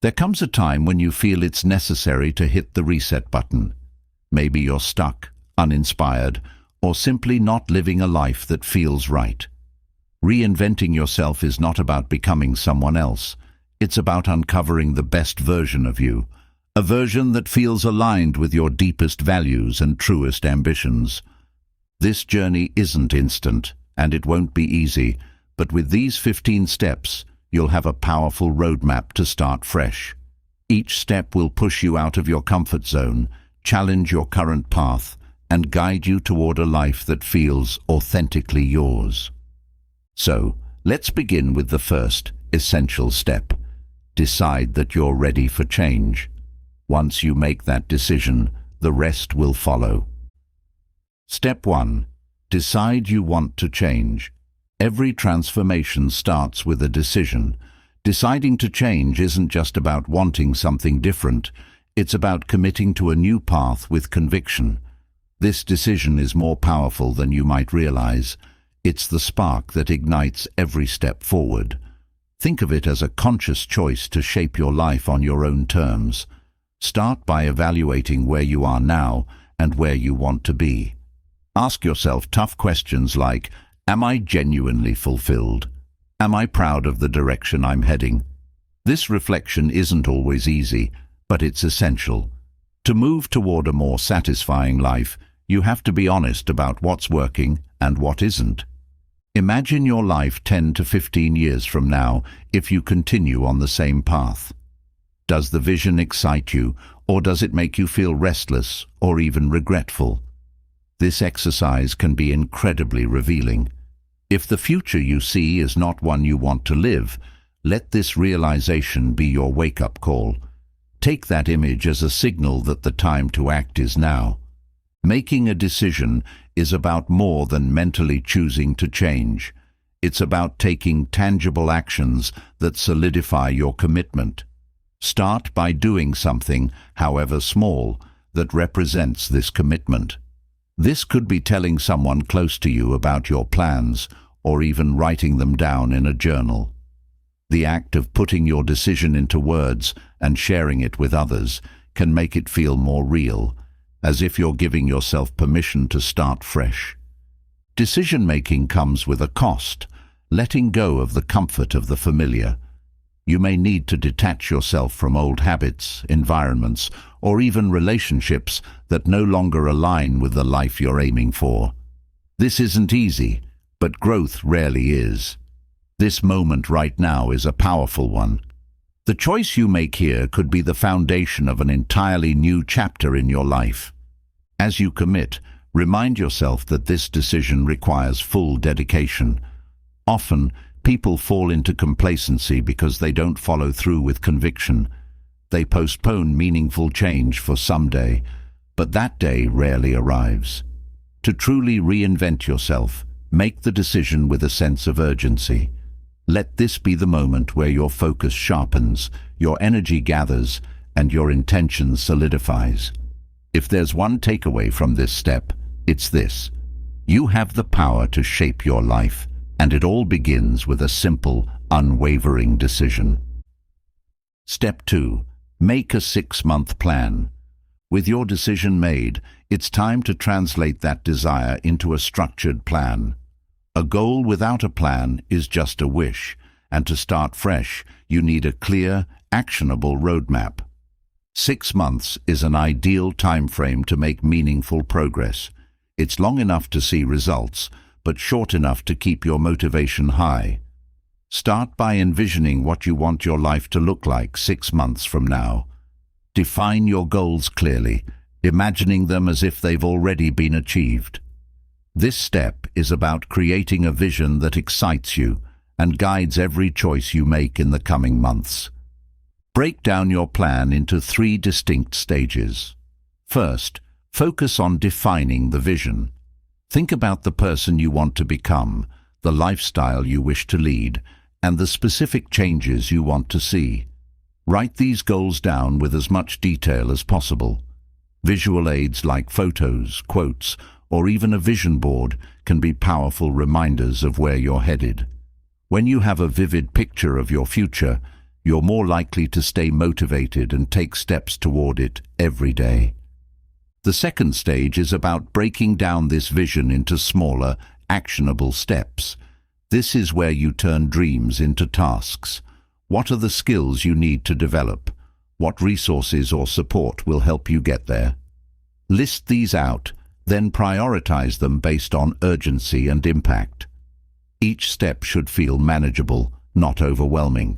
There comes a time when you feel it's necessary to hit the reset button. Maybe you're stuck, uninspired, or simply not living a life that feels right. Reinventing yourself is not about becoming someone else. It's about uncovering the best version of you, a version that feels aligned with your deepest values and truest ambitions. This journey isn't instant, and it won't be easy, but with these 15 steps, you'll have a powerful roadmap to start fresh. Each step will push you out of your comfort zone, challenge your current path, and guide you toward a life that feels authentically yours. So, let's begin with the first, essential step. Decide that you're ready for change. Once you make that decision, the rest will follow. Step 1. Decide you want to change. Every transformation starts with a decision. Deciding to change isn't just about wanting something different. It's about committing to a new path with conviction. This decision is more powerful than you might realize. It's the spark that ignites every step forward. Think of it as a conscious choice to shape your life on your own terms. Start by evaluating where you are now and where you want to be. Ask yourself tough questions like, am I genuinely fulfilled? Am I proud of the direction I'm heading? This reflection isn't always easy, but it's essential. To move toward a more satisfying life, you have to be honest about what's working and what isn't. Imagine your life 10 to 15 years from now if you continue on the same path. Does the vision excite you, or does it make you feel restless or even regretful? This exercise can be incredibly revealing. If the future you see is not one you want to live, let this realization be your wake-up call. Take that image as a signal that the time to act is now. Making a decision is about more than mentally choosing to change. It's about taking tangible actions that solidify your commitment. Start by doing something, however small, that represents this commitment. This could be telling someone close to you about your plans, or even writing them down in a journal. The act of putting your decision into words and sharing it with others can make it feel more real, as if you're giving yourself permission to start fresh. Decision-making comes with a cost, letting go of the comfort of the familiar. You may need to detach yourself from old habits, environments, or even relationships that no longer align with the life you're aiming for. This isn't easy, but growth rarely is. This moment right now is a powerful one. The choice you make here could be the foundation of an entirely new chapter in your life. As you commit, remind yourself that this decision requires full dedication. Often, people fall into complacency because they don't follow through with conviction. They postpone meaningful change for someday, but that day rarely arrives. To truly reinvent yourself, make the decision with a sense of urgency. Let this be the moment where your focus sharpens, your energy gathers, and your intention solidifies. If there's one takeaway from this step, it's this: you have the power to shape your life, and it all begins with a simple, unwavering decision. Step 2. Make a 6-month plan. With your decision made, it's time to translate that desire into a structured plan. A goal without a plan is just a wish, and to start fresh, you need a clear, actionable roadmap. 6 months is an ideal time frame to make meaningful progress. It's long enough to see results, but short enough to keep your motivation high. Start by envisioning what you want your life to look like 6 months from now. Define your goals clearly, imagining them as if they've already been achieved. This step is about creating a vision that excites you and guides every choice you make in the coming months. Break down your plan into 3 distinct stages. First, focus on defining the vision. Think about the person you want to become, the lifestyle you wish to lead, and the specific changes you want to see. Write these goals down with as much detail as possible. Visual aids like photos, quotes, or even a vision board can be powerful reminders of where you're headed. When you have a vivid picture of your future, you're more likely to stay motivated and take steps toward it every day. The second stage is about breaking down this vision into smaller, actionable steps. This is where you turn dreams into tasks. What are the skills you need to develop? What resources or support will help you get there? List these out, then prioritize them based on urgency and impact. Each step should feel manageable, not overwhelming.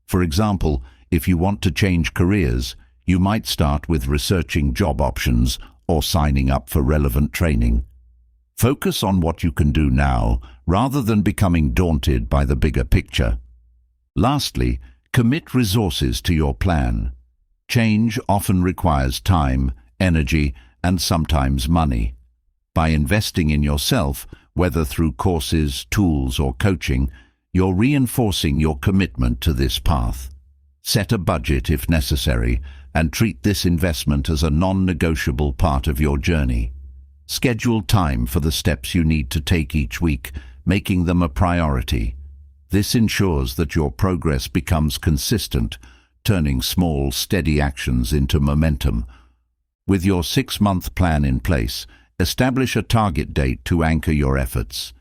For example, if you want to change careers, you might start with researching job options or signing up for relevant training. Focus on what you can do now, rather than becoming daunted by the bigger picture. Lastly, commit resources to your plan. Change often requires time, energy, and sometimes money. By investing in yourself, whether through courses, tools, or coaching, you're reinforcing your commitment to this path. Set a budget if necessary, and treat this investment as a non-negotiable part of your journey. Schedule time for the steps you need to take each week, making them a priority. This ensures that your progress becomes consistent, turning small, steady actions into momentum. With your 6-month plan in place, establish a target date to anchor your efforts.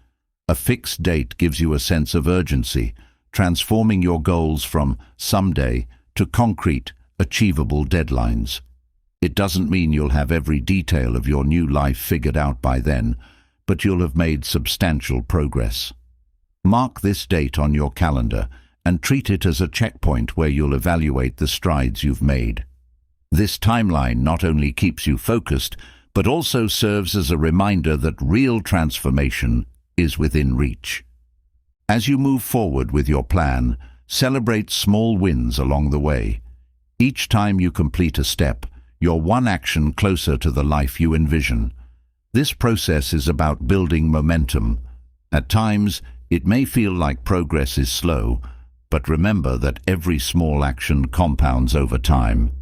A fixed date gives you a sense of urgency, transforming your goals from someday to concrete, achievable deadlines. It doesn't mean you'll have every detail of your new life figured out by then, but you'll have made substantial progress. Mark this date on your calendar and treat it as a checkpoint where you'll evaluate the strides you've made. This timeline not only keeps you focused, but also serves as a reminder that real transformation is within reach. As you move forward with your plan, celebrate small wins along the way. Each time you complete a step, you're one action closer to the life you envision. This process is about building momentum. At times, it may feel like progress is slow, but remember that every small action compounds over time.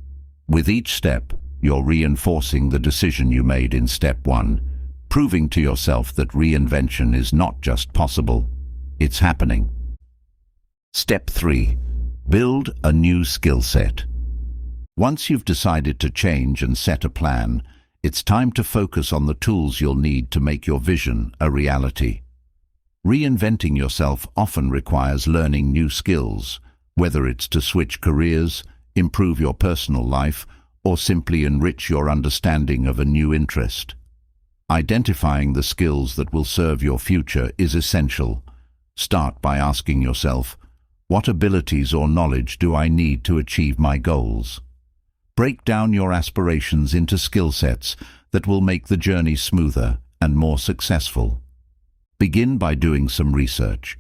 With each step, you're reinforcing the decision you made in step 1, proving to yourself that reinvention is not just possible, it's happening. Step 3. Build a new skill set. Once you've decided to change and set a plan, it's time to focus on the tools you'll need to make your vision a reality. Reinventing yourself often requires learning new skills, whether it's to switch careers, improve your personal life, or simply enrich your understanding of a new interest. Identifying the skills that will serve your future is essential. Start by asking yourself, what abilities or knowledge do I need to achieve my goals? Break down your aspirations into skill sets that will make the journey smoother and more successful. Begin by doing some research.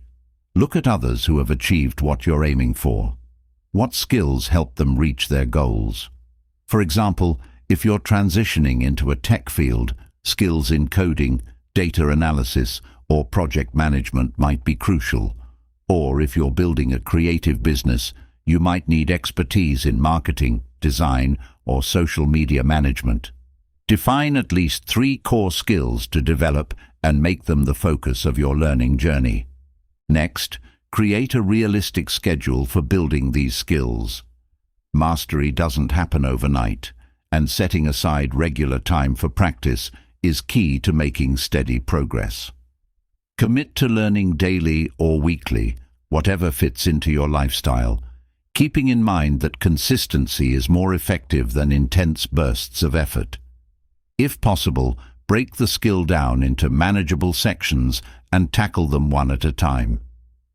Look at others who have achieved what you're aiming for. What skills help them reach their goals? For example, if you're transitioning into a tech field, skills in coding, data analysis, or project management might be crucial. Or if you're building a creative business, you might need expertise in marketing, design, or social media management. Define at least 3 core skills to develop and make them the focus of your learning journey. Next, create a realistic schedule for building these skills. Mastery doesn't happen overnight, and setting aside regular time for practice is key to making steady progress. Commit to learning daily or weekly, whatever fits into your lifestyle, keeping in mind that consistency is more effective than intense bursts of effort. If possible, break the skill down into manageable sections and tackle them one at a time.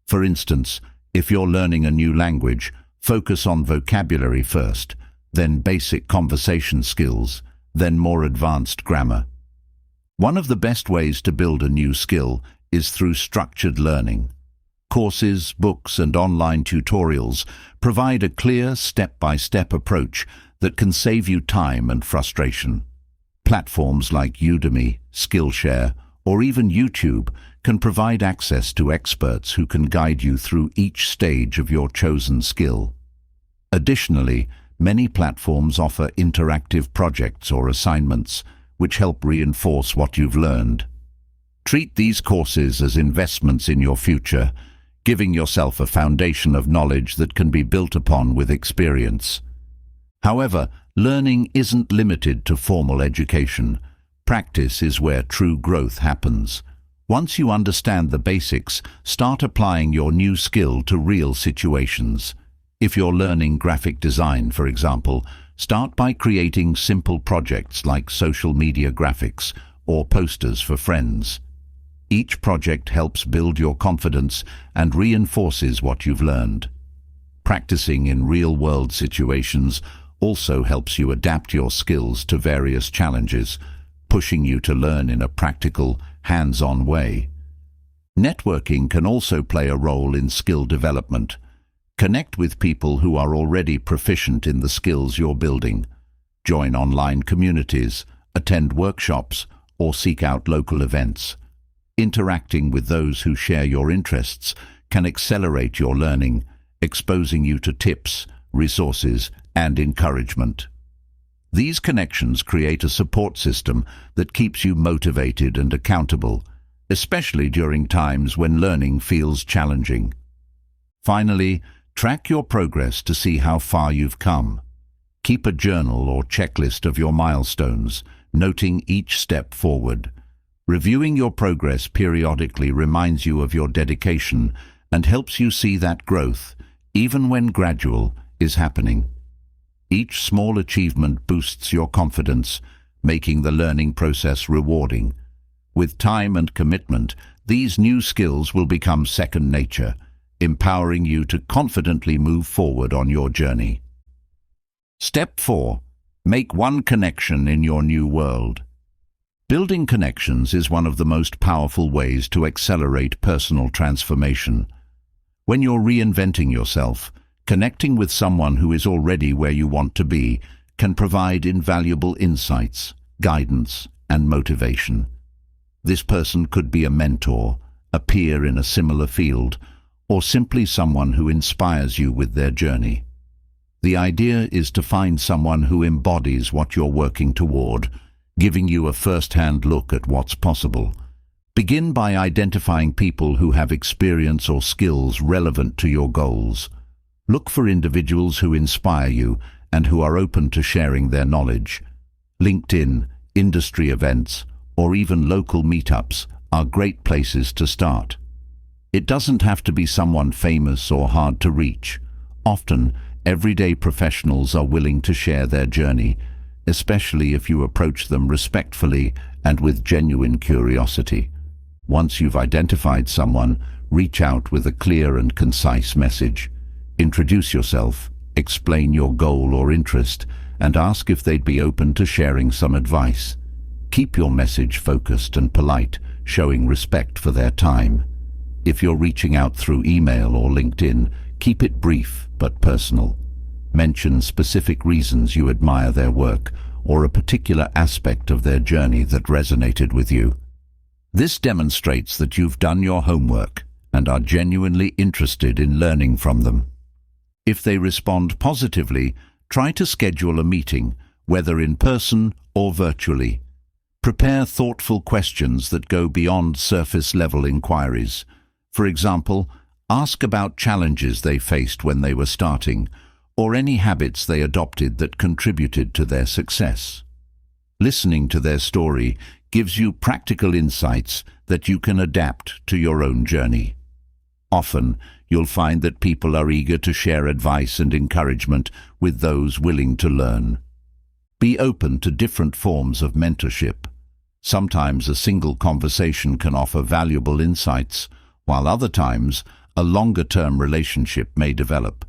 For instance, if you're learning a new language, focus on vocabulary first, then basic conversation skills, then more advanced grammar. One of the best ways to build a new skill is through structured learning. Courses, books, and online tutorials provide a clear step-by-step approach that can save you time and frustration. Platforms like Udemy, Skillshare, or even YouTube can provide access to experts who can guide you through each stage of your chosen skill. Additionally, many platforms offer interactive projects or assignments which help reinforce what you've learned. Treat these courses as investments in your future, giving yourself a foundation of knowledge that can be built upon with experience. However, learning isn't limited to formal education. Practice is where true growth happens. Once you understand the basics, start applying your new skill to real situations. If you're learning graphic design, for example, start by creating simple projects like social media graphics or posters for friends. Each project helps build your confidence and reinforces what you've learned. Practicing in real-world situations also helps you adapt your skills to various challenges, pushing you to learn in a practical, hands-on way. Networking can also play a role in skill development. Connect with people who are already proficient in the skills you're building. Join online communities, attend workshops, or seek out local events. Interacting with those who share your interests can accelerate your learning, exposing you to tips, resources, and encouragement. These connections create a support system that keeps you motivated and accountable, especially during times when learning feels challenging. Finally, track your progress to see how far you've come. Keep a journal or checklist of your milestones, noting each step forward. Reviewing your progress periodically reminds you of your dedication and helps you see that growth, even when gradual, is happening. Each small achievement boosts your confidence, making the learning process rewarding. With time and commitment, these new skills will become second nature, empowering you to confidently move forward on your journey. Step 4. Make one connection in your new world. Building connections is one of the most powerful ways to accelerate personal transformation. When you're reinventing yourself, connecting with someone who is already where you want to be can provide invaluable insights, guidance, and motivation. This person could be a mentor, a peer in a similar field, or simply someone who inspires you with their journey. The idea is to find someone who embodies what you're working toward, giving you a first-hand look at what's possible. Begin by identifying people who have experience or skills relevant to your goals. Look for individuals who inspire you and who are open to sharing their knowledge. LinkedIn, industry events, or even local meetups are great places to start. It doesn't have to be someone famous or hard to reach. Often, everyday professionals are willing to share their journey, especially if you approach them respectfully and with genuine curiosity. Once you've identified someone, reach out with a clear and concise message. Introduce yourself, explain your goal or interest, and ask if they'd be open to sharing some advice. Keep your message focused and polite, showing respect for their time. If you're reaching out through email or LinkedIn, keep it brief but personal. Mention specific reasons you admire their work or a particular aspect of their journey that resonated with you. This demonstrates that you've done your homework and are genuinely interested in learning from them. If they respond positively, try to schedule a meeting, whether in person or virtually. Prepare thoughtful questions that go beyond surface-level inquiries. For example, ask about challenges they faced when they were starting, or any habits they adopted that contributed to their success. Listening to their story gives you practical insights that you can adapt to your own journey. Often, you'll find that people are eager to share advice and encouragement with those willing to learn. Be open to different forms of mentorship. Sometimes a single conversation can offer valuable insights, while other times a longer-term relationship may develop.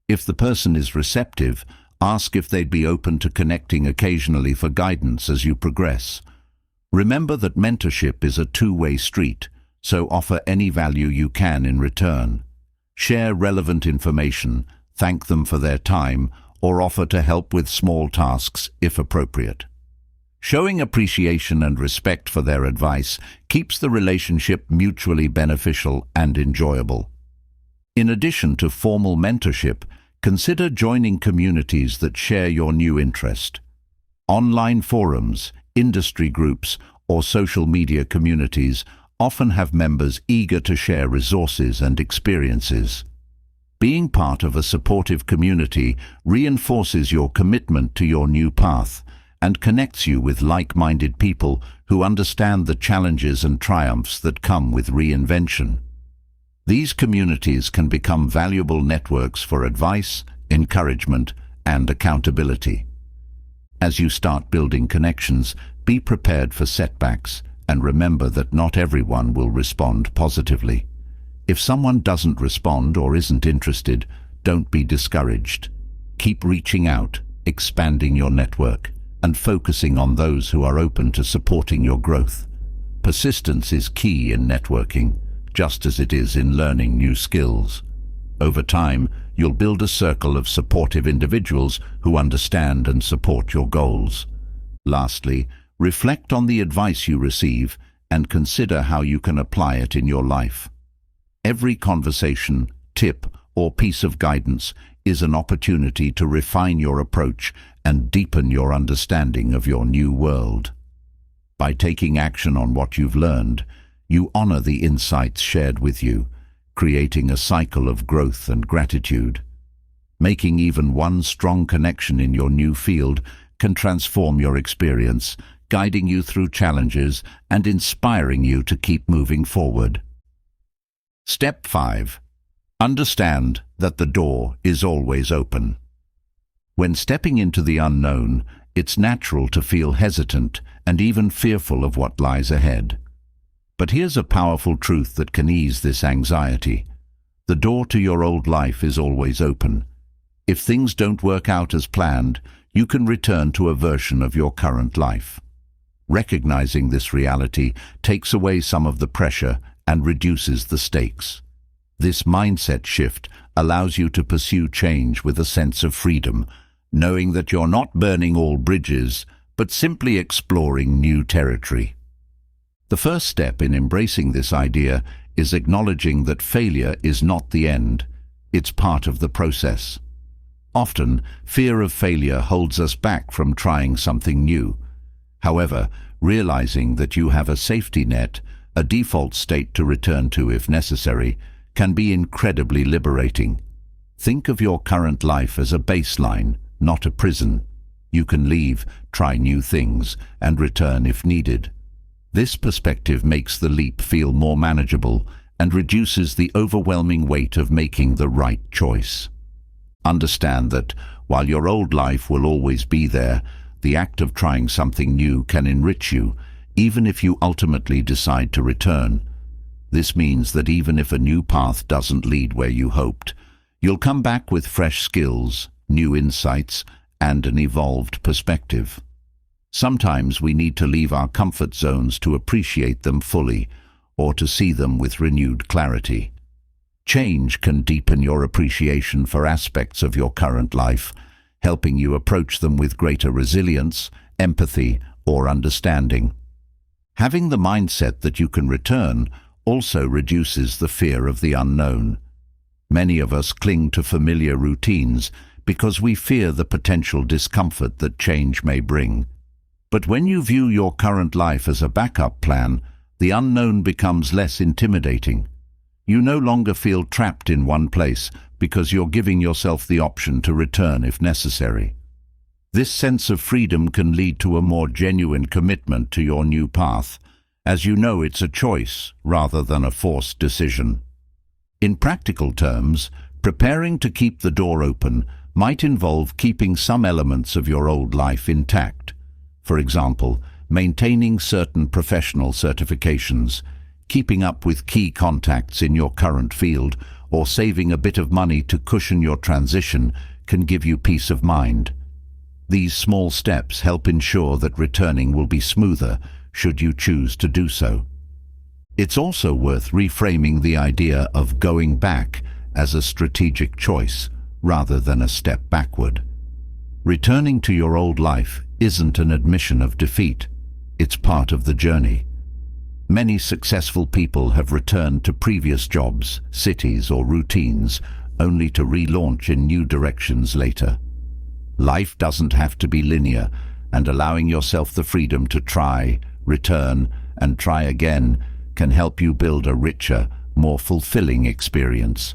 If the person is receptive, ask if they'd be open to connecting occasionally for guidance as you progress. Remember that mentorship is a two-way street, so offer any value you can in return. Share relevant information, thank them for their time, or offer to help with small tasks if appropriate. Showing appreciation and respect for their advice keeps the relationship mutually beneficial and enjoyable. In addition to formal mentorship, consider joining communities that share your new interest. Online forums, industry groups, or social media communities often have members eager to share resources and experiences. Being part of a supportive community reinforces your commitment to your new path and connects you with like-minded people who understand the challenges and triumphs that come with reinvention. These communities can become valuable networks for advice, encouragement, and accountability. As you start building connections, be prepared for setbacks and remember that not everyone will respond positively. If someone doesn't respond or isn't interested, don't be discouraged. Keep reaching out, expanding your network, and focusing on those who are open to supporting your growth. Persistence is key in networking, just as it is in learning new skills. Over time, you'll build a circle of supportive individuals who understand and support your goals. Lastly, reflect on the advice you receive and consider how you can apply it in your life. Every conversation, tip, or piece of guidance is an opportunity to refine your approach and deepen your understanding of your new world. By taking action on what you've learned, you honor the insights shared with you, creating a cycle of growth and gratitude. Making even one strong connection in your new field can transform your experience, guiding you through challenges and inspiring you to keep moving forward. Step 5. Understand that the door is always open. When stepping into the unknown, it's natural to feel hesitant and even fearful of what lies ahead. But here's a powerful truth that can ease this anxiety. The door to your old life is always open. If things don't work out as planned, you can return to a version of your current life. Recognizing this reality takes away some of the pressure and reduces the stakes. This mindset shift allows you to pursue change with a sense of freedom, knowing that you're not burning all bridges, but simply exploring new territory. The first step in embracing this idea is acknowledging that failure is not the end. It's part of the process. Often, fear of failure holds us back from trying something new. However, realizing that you have a safety net, a default state to return to if necessary, can be incredibly liberating. Think of your current life as a baseline, not a prison. You can leave, try new things, and return if needed. This perspective makes the leap feel more manageable and reduces the overwhelming weight of making the right choice. Understand that, while your old life will always be there, the act of trying something new can enrich you, even if you ultimately decide to return. This means that even if a new path doesn't lead where you hoped, you'll come back with fresh skills, new insights, and an evolved perspective. Sometimes we need to leave our comfort zones to appreciate them fully, or to see them with renewed clarity. Change can deepen your appreciation for aspects of your current life, helping you approach them with greater resilience, empathy, or understanding. Having the mindset that you can return also reduces the fear of the unknown. Many of us cling to familiar routines because we fear the potential discomfort that change may bring. But when you view your current life as a backup plan, the unknown becomes less intimidating. You no longer feel trapped in one place because you're giving yourself the option to return if necessary. This sense of freedom can lead to a more genuine commitment to your new path, as you know it's a choice rather than a forced decision. In practical terms, preparing to keep the door open might involve keeping some elements of your old life intact. For example, maintaining certain professional certifications, keeping up with key contacts in your current field, or saving a bit of money to cushion your transition can give you peace of mind. These small steps help ensure that returning will be smoother should you choose to do so. It's also worth reframing the idea of going back as a strategic choice rather than a step backward. Returning to your old life isn't an admission of defeat. It's part of the journey. Many successful people have returned to previous jobs, cities, or routines only to relaunch in new directions later. Life doesn't have to be linear, and allowing yourself the freedom to try, return, and try again can help you build a richer, more fulfilling experience.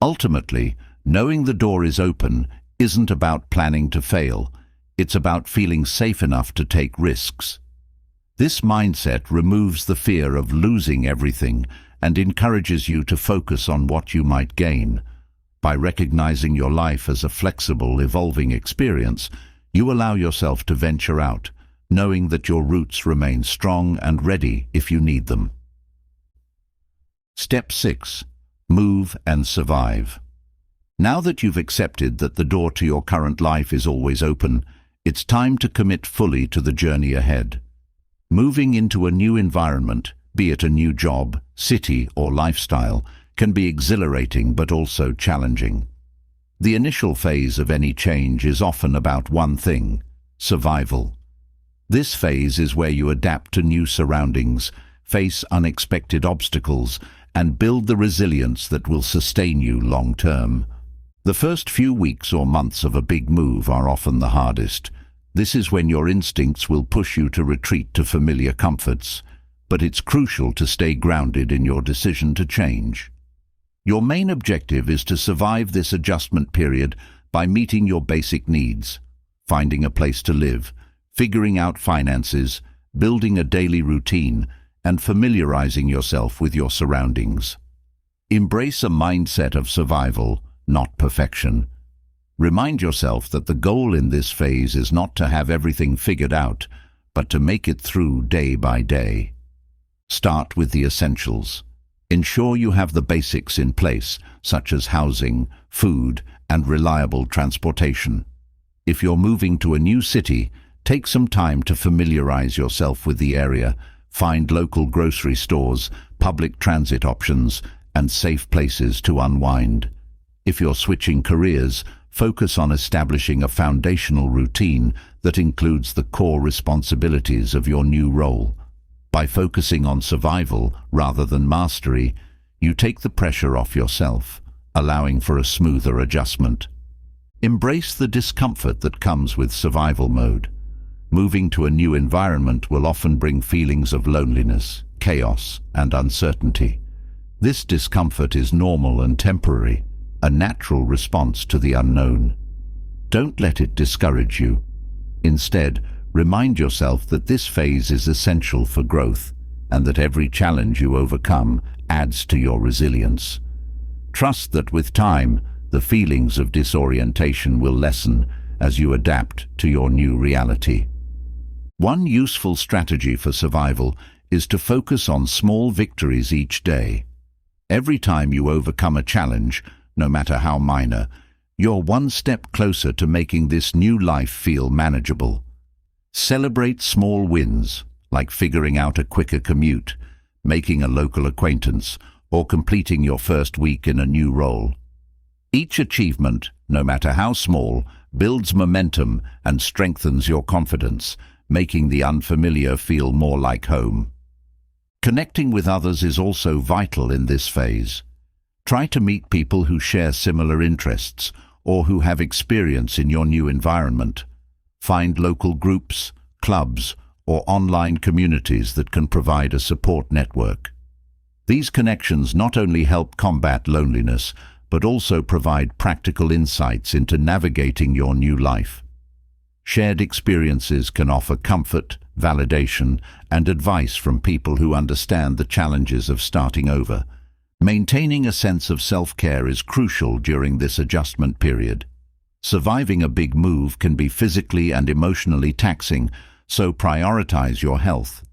Ultimately, knowing the door is open isn't about planning to fail. It's about feeling safe enough to take risks. This mindset removes the fear of losing everything and encourages you to focus on what you might gain. By recognizing your life as a flexible, evolving experience, you allow yourself to venture out, knowing that your roots remain strong and ready if you need them. Step 6. Move and survive. Now that you've accepted that the door to your current life is always open, it's time to commit fully to the journey ahead. Moving into a new environment, be it a new job, city, or lifestyle, can be exhilarating but also challenging. The initial phase of any change is often about one thing: survival. This phase is where you adapt to new surroundings, face unexpected obstacles, and build the resilience that will sustain you long term. The first few weeks or months of a big move are often the hardest. This is when your instincts will push you to retreat to familiar comforts, but it's crucial to stay grounded in your decision to change. Your main objective is to survive this adjustment period by meeting your basic needs, finding a place to live, figuring out finances, building a daily routine, and familiarizing yourself with your surroundings. Embrace a mindset of survival, not perfection. Remind yourself that the goal in this phase is not to have everything figured out, but to make it through day by day. Start with the essentials. Ensure you have the basics in place, such as housing, food, and reliable transportation. If you're moving to a new city, take some time to familiarize yourself with the area, find local grocery stores, public transit options, and safe places to unwind. If you're switching careers, focus on establishing a foundational routine that includes the core responsibilities of your new role. By focusing on survival rather than mastery, you take the pressure off yourself, allowing for a smoother adjustment. Embrace the discomfort that comes with survival mode. Moving to a new environment will often bring feelings of loneliness, chaos, and uncertainty. This discomfort is normal and temporary, a natural response to the unknown. Don't let it discourage you. Instead, remind yourself that this phase is essential for growth and that every challenge you overcome adds to your resilience. Trust that with time, the feelings of disorientation will lessen as you adapt to your new reality. One useful strategy for survival is to focus on small victories each day. Every time you overcome a challenge, no matter how minor, you're one step closer to making this new life feel manageable. Celebrate small wins, like figuring out a quicker commute, making a local acquaintance, or completing your first week in a new role. Each achievement, no matter how small, builds momentum and strengthens your confidence, making the unfamiliar feel more like home. Connecting with others is also vital in this phase. Try to meet people who share similar interests or who have experience in your new environment. Find local groups, clubs, or online communities that can provide a support network. These connections not only help combat loneliness, but also provide practical insights into navigating your new life. Shared experiences can offer comfort, validation, and advice from people who understand the challenges of starting over. Maintaining a sense of self-care is crucial during this adjustment period. Surviving a big move can be physically and emotionally taxing, so prioritize your health.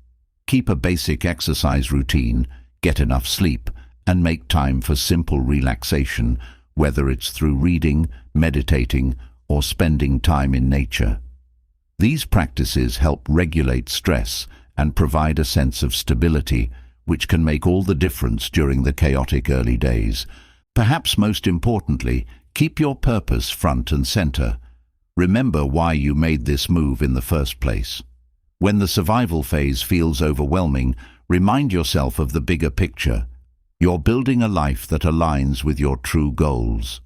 Keep a basic exercise routine, get enough sleep, and make time for simple relaxation, whether it's through reading, meditating, or spending time in nature. These practices help regulate stress and provide a sense of stability, which can make all the difference during the chaotic early days. Perhaps most importantly, keep your purpose front and center. Remember why you made this move in the first place. When the survival phase feels overwhelming, remind yourself of the bigger picture. You're building a life that aligns with your true goals.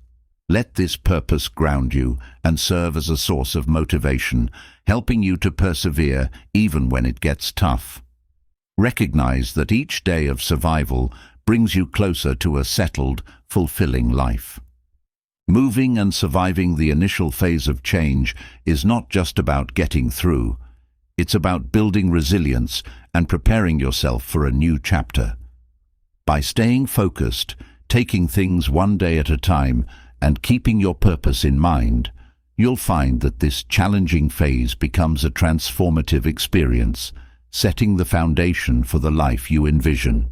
Let this purpose ground you and serve as a source of motivation, helping you to persevere even when it gets tough. Recognize that each day of survival brings you closer to a settled, fulfilling life. Moving and surviving the initial phase of change is not just about getting through. It's about building resilience and preparing yourself for a new chapter. By staying focused, taking things one day at a time, and keeping your purpose in mind, you'll find that this challenging phase becomes a transformative experience, setting the foundation for the life you envision.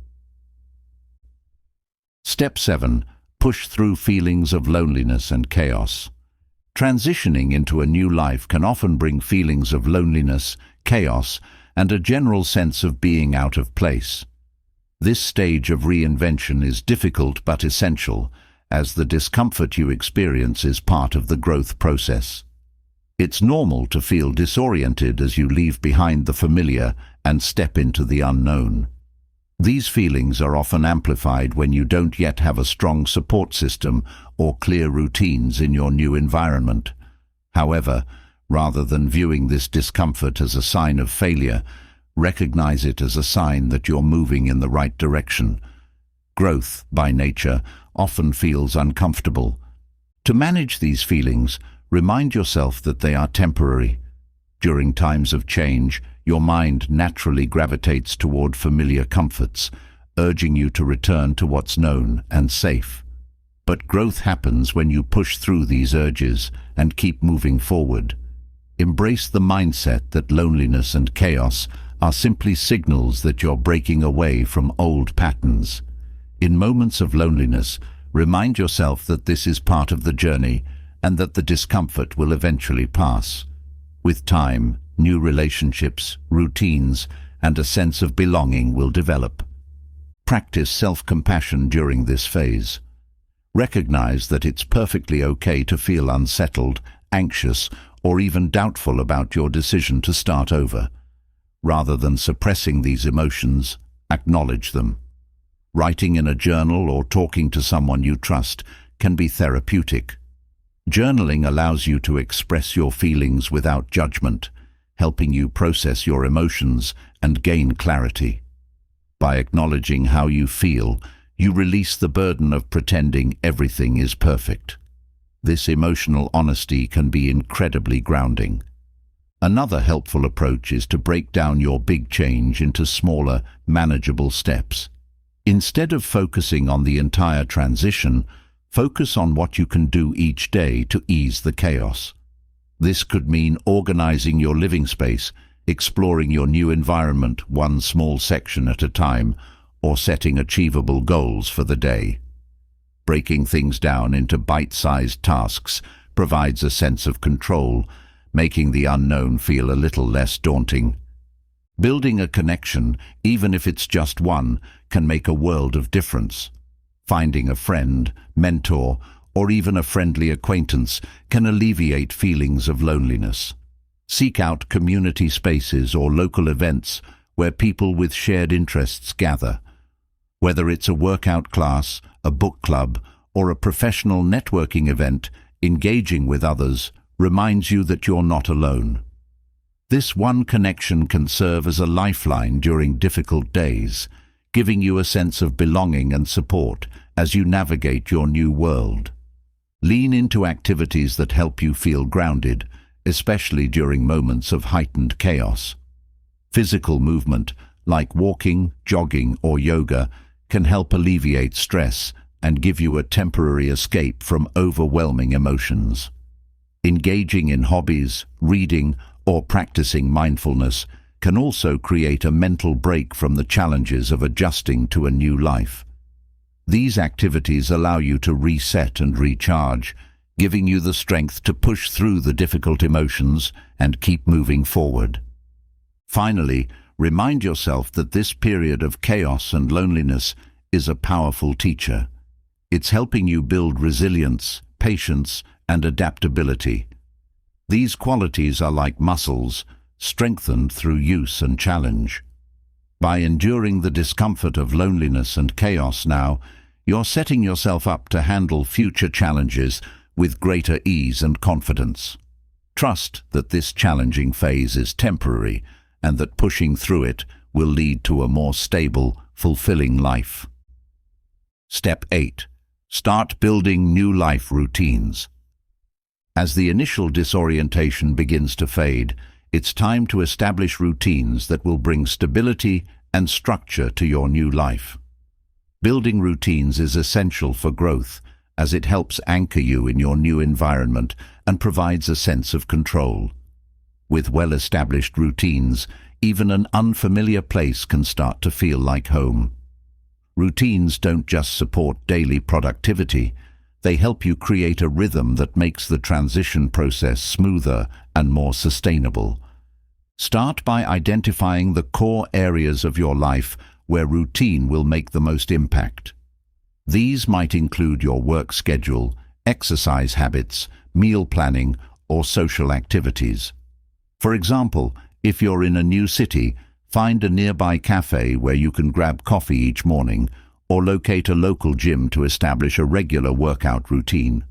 Step 7. Push through feelings of loneliness and chaos. Transitioning into a new life can often bring feelings of loneliness, chaos, and a general sense of being out of place. This stage of reinvention is difficult but essential, as the discomfort you experience is part of the growth process. It's normal to feel disoriented as you leave behind the familiar and step into the unknown. These feelings are often amplified when you don't yet have a strong support system or clear routines in your new environment. However, rather than viewing this discomfort as a sign of failure, recognize it as a sign that you're moving in the right direction. Growth, by nature, often feels uncomfortable. To manage these feelings, remind yourself that they are temporary. During times of change, your mind naturally gravitates toward familiar comforts, urging you to return to what's known and safe. But growth happens when you push through these urges and keep moving forward. Embrace the mindset that loneliness and chaos are simply signals that you're breaking away from old patterns. In moments of loneliness, remind yourself that this is part of the journey and that the discomfort will eventually pass. With time, new relationships, routines, and a sense of belonging will develop. Practice self-compassion during this phase. Recognize that it's perfectly okay to feel unsettled, anxious, or even doubtful about your decision to start over. Rather than suppressing these emotions, acknowledge them. Writing in a journal or talking to someone you trust can be therapeutic. Journaling allows you to express your feelings without judgment, helping you process your emotions and gain clarity. By acknowledging how you feel, you release the burden of pretending everything is perfect. This emotional honesty can be incredibly grounding. Another helpful approach is to break down your big change into smaller, manageable steps. Instead of focusing on the entire transition, focus on what you can do each day to ease the chaos. This could mean organizing your living space, exploring your new environment one small section at a time, or setting achievable goals for the day. Breaking things down into bite-sized tasks provides a sense of control, making the unknown feel a little less daunting. Building a connection, even if it's just one, can make a world of difference. Finding a friend, mentor, or even a friendly acquaintance can alleviate feelings of loneliness. Seek out community spaces or local events where people with shared interests gather. Whether it's a workout class, a book club, or a professional networking event, engaging with others reminds you that you're not alone. This one connection can serve as a lifeline during difficult days, giving you a sense of belonging and support as you navigate your new world. Lean into activities that help you feel grounded, especially during moments of heightened chaos. Physical movement, like walking, jogging, or yoga, can help alleviate stress and give you a temporary escape from overwhelming emotions. Engaging in hobbies, reading, or practicing mindfulness can also create a mental break from the challenges of adjusting to a new life. These activities allow you to reset and recharge, giving you the strength to push through the difficult emotions and keep moving forward. Finally, remind yourself that this period of chaos and loneliness is a powerful teacher. It's helping you build resilience, patience, and adaptability. These qualities are like muscles, strengthened through use and challenge. By enduring the discomfort of loneliness and chaos now, you're setting yourself up to handle future challenges with greater ease and confidence. Trust that this challenging phase is temporary and that pushing through it will lead to a more stable, fulfilling life. Step 8. Start building new life routines. As the initial disorientation begins to fade, it's time to establish routines that will bring stability and structure to your new life. Building routines is essential for growth, as it helps anchor you in your new environment and provides a sense of control. With well-established routines, even an unfamiliar place can start to feel like home. Routines don't just support daily productivity, they help you create a rhythm that makes the transition process smoother and more sustainable. Start by identifying the core areas of your life where routine will make the most impact. These might include your work schedule, exercise habits, meal planning, or social activities. For example, if you're in a new city, find a nearby cafe where you can grab coffee each morning, or locate a local gym to establish a regular workout routine.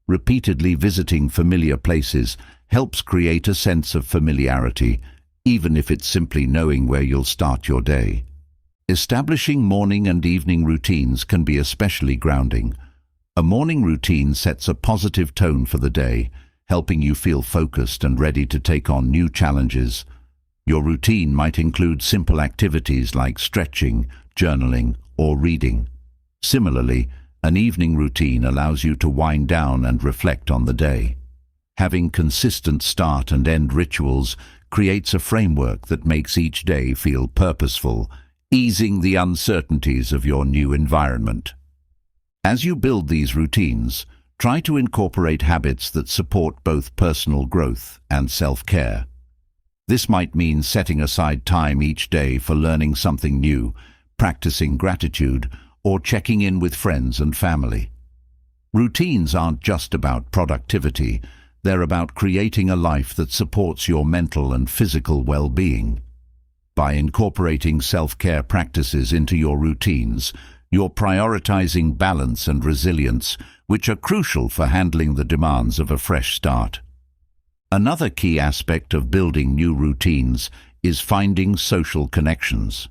Repeatedly visiting familiar places helps create a sense of familiarity, even if it's simply knowing where you'll start your day. Establishing morning and evening routines can be especially grounding. A morning routine sets a positive tone for the day, helping you feel focused and ready to take on new challenges. Your routine might include simple activities like stretching, journaling, or reading. Similarly, an evening routine allows you to wind down and reflect on the day. Having consistent start and end rituals creates a framework that makes each day feel purposeful, easing the uncertainties of your new environment. As you build these routines, try to incorporate habits that support both personal growth and self-care. This might mean setting aside time each day for learning something new, practicing gratitude, or checking in with friends and family. Routines aren't just about productivity, they're about creating a life that supports your mental and physical well-being. By incorporating self-care practices into your routines, you're prioritizing balance and resilience, which are crucial for handling the demands of a fresh start. Another key aspect of building new routines is finding social connections.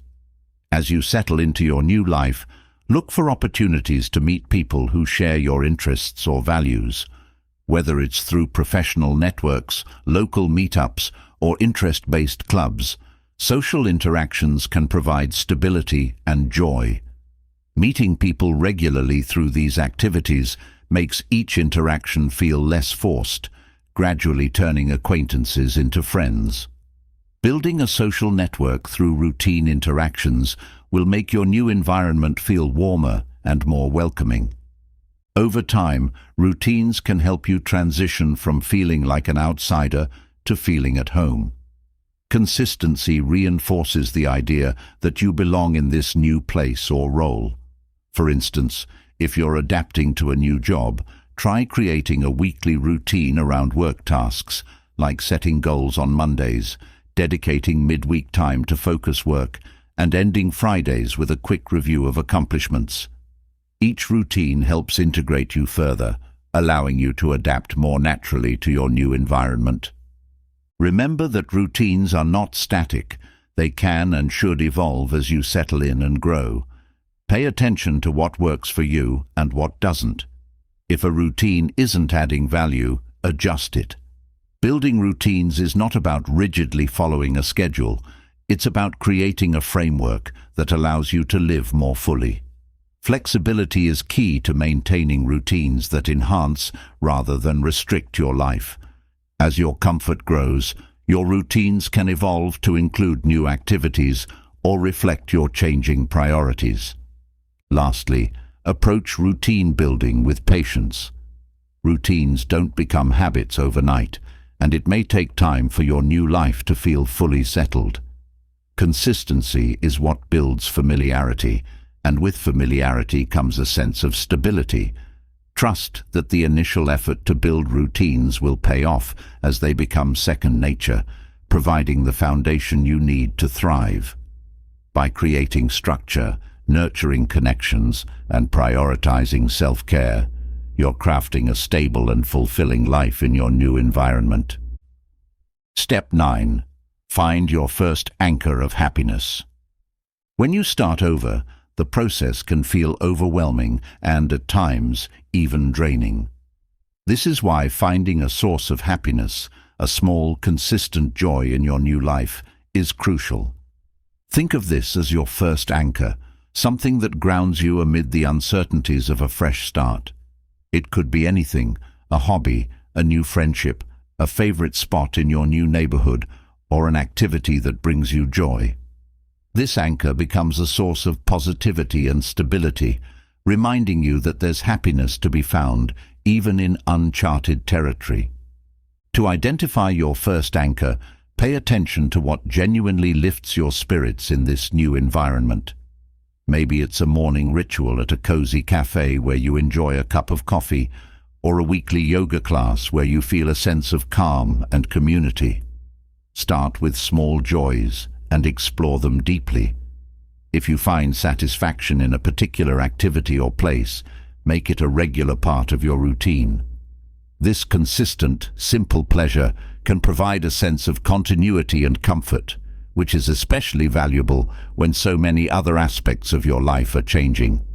As you settle into your new life, look for opportunities to meet people who share your interests or values. Whether it's through professional networks, local meetups, or interest-based clubs, social interactions can provide stability and joy. Meeting people regularly through these activities makes each interaction feel less forced, gradually turning acquaintances into friends. Building a social network through routine interactions will make your new environment feel warmer and more welcoming. Over time, routines can help you transition from feeling like an outsider to feeling at home. Consistency reinforces the idea that you belong in this new place or role. For instance, if you're adapting to a new job, try creating a weekly routine around work tasks, like setting goals on Mondays, dedicating midweek time to focus work, and ending Fridays with a quick review of accomplishments. Each routine helps integrate you further, allowing you to adapt more naturally to your new environment. Remember that routines are not static. They can and should evolve as you settle in and grow. Pay attention to what works for you and what doesn't. If a routine isn't adding value, adjust it. Building routines is not about rigidly following a schedule. It's about creating a framework that allows you to live more fully. Flexibility is key to maintaining routines that enhance rather than restrict your life. As your comfort grows, your routines can evolve to include new activities or reflect your changing priorities. Lastly, approach routine building with patience. Routines don't become habits overnight, and it may take time for your new life to feel fully settled. Consistency is what builds familiarity, and with familiarity comes a sense of stability. Trust that the initial effort to build routines will pay off as they become second nature, providing the foundation you need to thrive. By creating structure, nurturing connections, and prioritizing self-care, you're crafting a stable and fulfilling life in your new environment. Step 9. Find your first anchor of happiness. When you start over, the process can feel overwhelming and, at times, even draining. This is why finding a source of happiness, a small, consistent joy in your new life, is crucial. Think of this as your first anchor, something that grounds you amid the uncertainties of a fresh start. It could be anything: a hobby, a new friendship, a favorite spot in your new neighborhood, or an activity that brings you joy. This anchor becomes a source of positivity and stability, reminding you that there's happiness to be found even in uncharted territory. To identify your first anchor, pay attention to what genuinely lifts your spirits in this new environment. Maybe it's a morning ritual at a cozy cafe where you enjoy a cup of coffee, or a weekly yoga class where you feel a sense of calm and community. Start with small joys and explore them deeply. If you find satisfaction in a particular activity or place, make it a regular part of your routine. This consistent, simple pleasure can provide a sense of continuity and comfort, which is especially valuable when so many other aspects of your life are changing.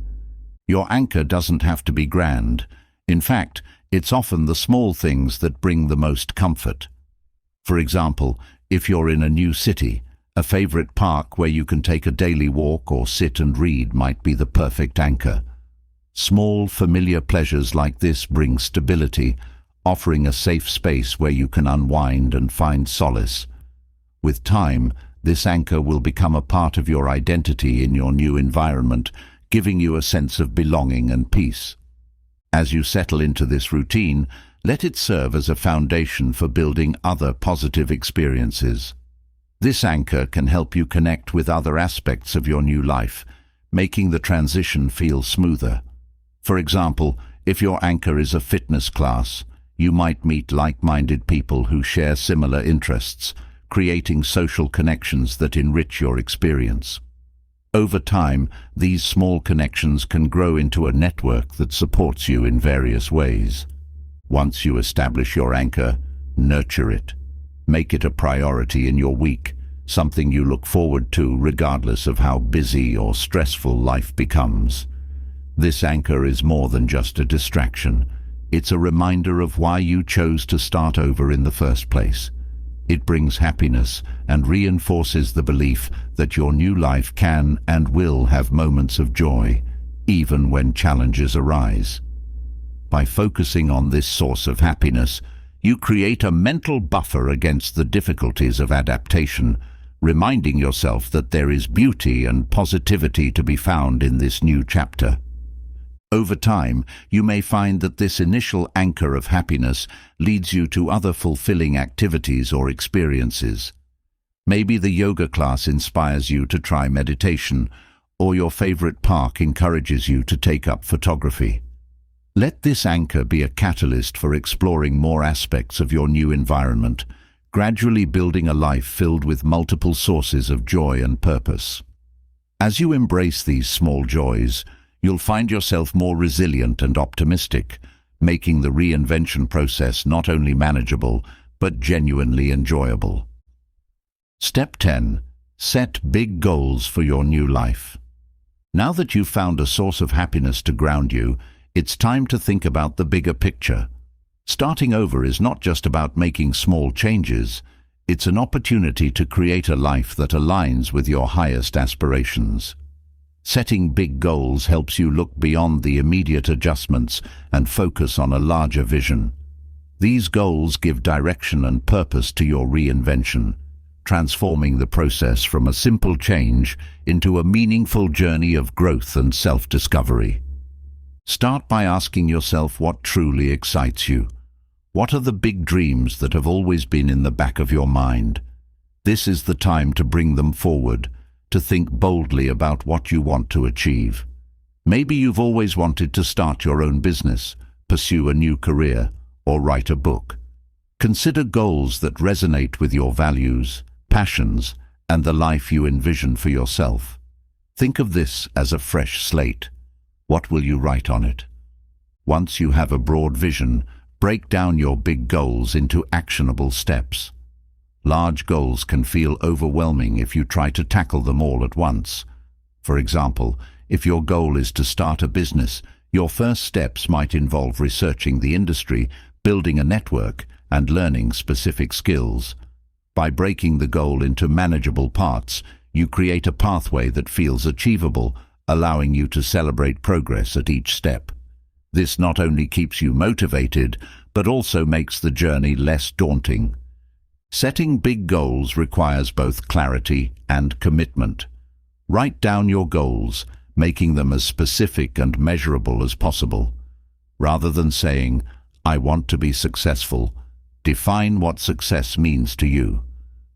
Your anchor doesn't have to be grand. In fact, it's often the small things that bring the most comfort. For example, if you're in a new city, a favorite park where you can take a daily walk or sit and read might be the perfect anchor. Small, familiar pleasures like this bring stability, offering a safe space where you can unwind and find solace. With time, this anchor will become a part of your identity in your new environment, giving you a sense of belonging and peace. As you settle into this routine, let it serve as a foundation for building other positive experiences. This anchor can help you connect with other aspects of your new life, making the transition feel smoother. For example, if your anchor is a fitness class, you might meet like-minded people who share similar interests, creating social connections that enrich your experience. Over time, these small connections can grow into a network that supports you in various ways. Once you establish your anchor, nurture it. Make it a priority in your week, something you look forward to regardless of how busy or stressful life becomes. This anchor is more than just a distraction. It's a reminder of why you chose to start over in the first place. It brings happiness and reinforces the belief that your new life can and will have moments of joy, even when challenges arise. By focusing on this source of happiness, you create a mental buffer against the difficulties of adaptation, reminding yourself that there is beauty and positivity to be found in this new chapter. Over time, you may find that this initial anchor of happiness leads you to other fulfilling activities or experiences. Maybe the yoga class inspires you to try meditation, or your favorite park encourages you to take up photography. Let this anchor be a catalyst for exploring more aspects of your new environment, gradually building a life filled with multiple sources of joy and purpose. As you embrace these small joys, you'll find yourself more resilient and optimistic, making the reinvention process not only manageable, but genuinely enjoyable. Step 10. Set big goals for your new life. Now that you've found a source of happiness to ground you, it's time to think about the bigger picture. Starting over is not just about making small changes. It's an opportunity to create a life that aligns with your highest aspirations. Setting big goals helps you look beyond the immediate adjustments and focus on a larger vision. These goals give direction and purpose to your reinvention, transforming the process from a simple change into a meaningful journey of growth and self-discovery. Start by asking yourself what truly excites you. What are the big dreams that have always been in the back of your mind? This is the time to bring them forward, to think boldly about what you want to achieve. Maybe you've always wanted to start your own business, pursue a new career, or write a book. Consider goals that resonate with your values, passions, and the life you envision for yourself. Think of this as a fresh slate. What will you write on it? Once you have a broad vision, break down your big goals into actionable steps. Large goals can feel overwhelming if you try to tackle them all at once. For example, if your goal is to start a business, your first steps might involve researching the industry, building a network, and learning specific skills. By breaking the goal into manageable parts, you create a pathway that feels achievable, allowing you to celebrate progress at each step. This not only keeps you motivated, but also makes the journey less daunting. Setting big goals requires both clarity and commitment. Write down your goals, making them as specific and measurable as possible. Rather than saying, "I want to be successful," define what success means to you.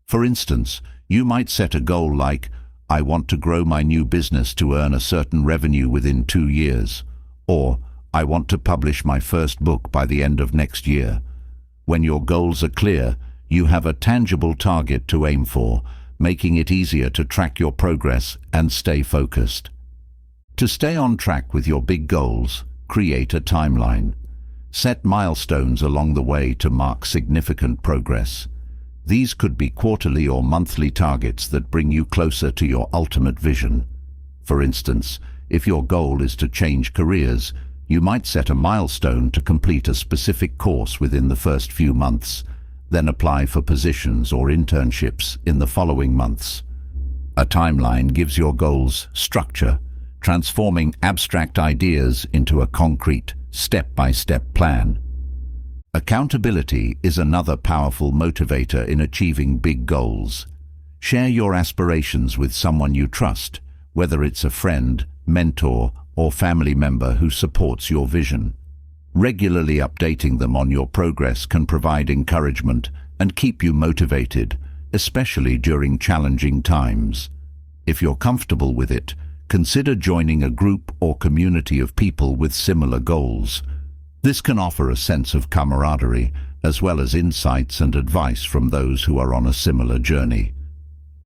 For instance, you might set a goal like, "I want to grow my new business to earn a certain revenue within 2 years," or "I want to publish my first book by the end of next year." When your goals are clear, you have a tangible target to aim for, making it easier to track your progress and stay focused. To stay on track with your big goals, create a timeline. Set milestones along the way to mark significant progress. These could be quarterly or monthly targets that bring you closer to your ultimate vision. For instance, if your goal is to change careers, you might set a milestone to complete a specific course within the first few months, then apply for positions or internships in the following months. A timeline gives your goals structure, transforming abstract ideas into a concrete, step-by-step plan. Accountability is another powerful motivator in achieving big goals. Share your aspirations with someone you trust, whether it's a friend, mentor, or family member who supports your vision. Regularly updating them on your progress can provide encouragement and keep you motivated, especially during challenging times. If you're comfortable with it, consider joining a group or community of people with similar goals. This can offer a sense of camaraderie, as well as insights and advice from those who are on a similar journey.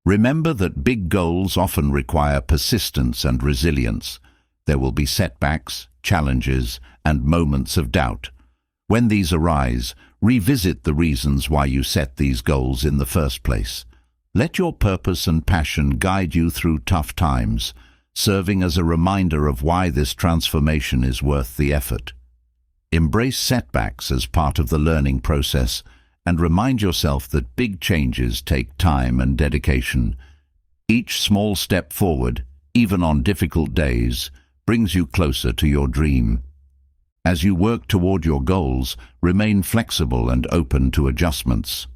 Remember that big goals often require persistence and resilience. There will be setbacks, challenges, and moments of doubt. When these arise, revisit the reasons why you set these goals in the first place. Let your purpose and passion guide you through tough times, serving as a reminder of why this transformation is worth the effort. Embrace setbacks as part of the learning process and remind yourself that big changes take time and dedication. Each small step forward, even on difficult days, brings you closer to your dream. As you work toward your goals, remain flexible and open to adjustments.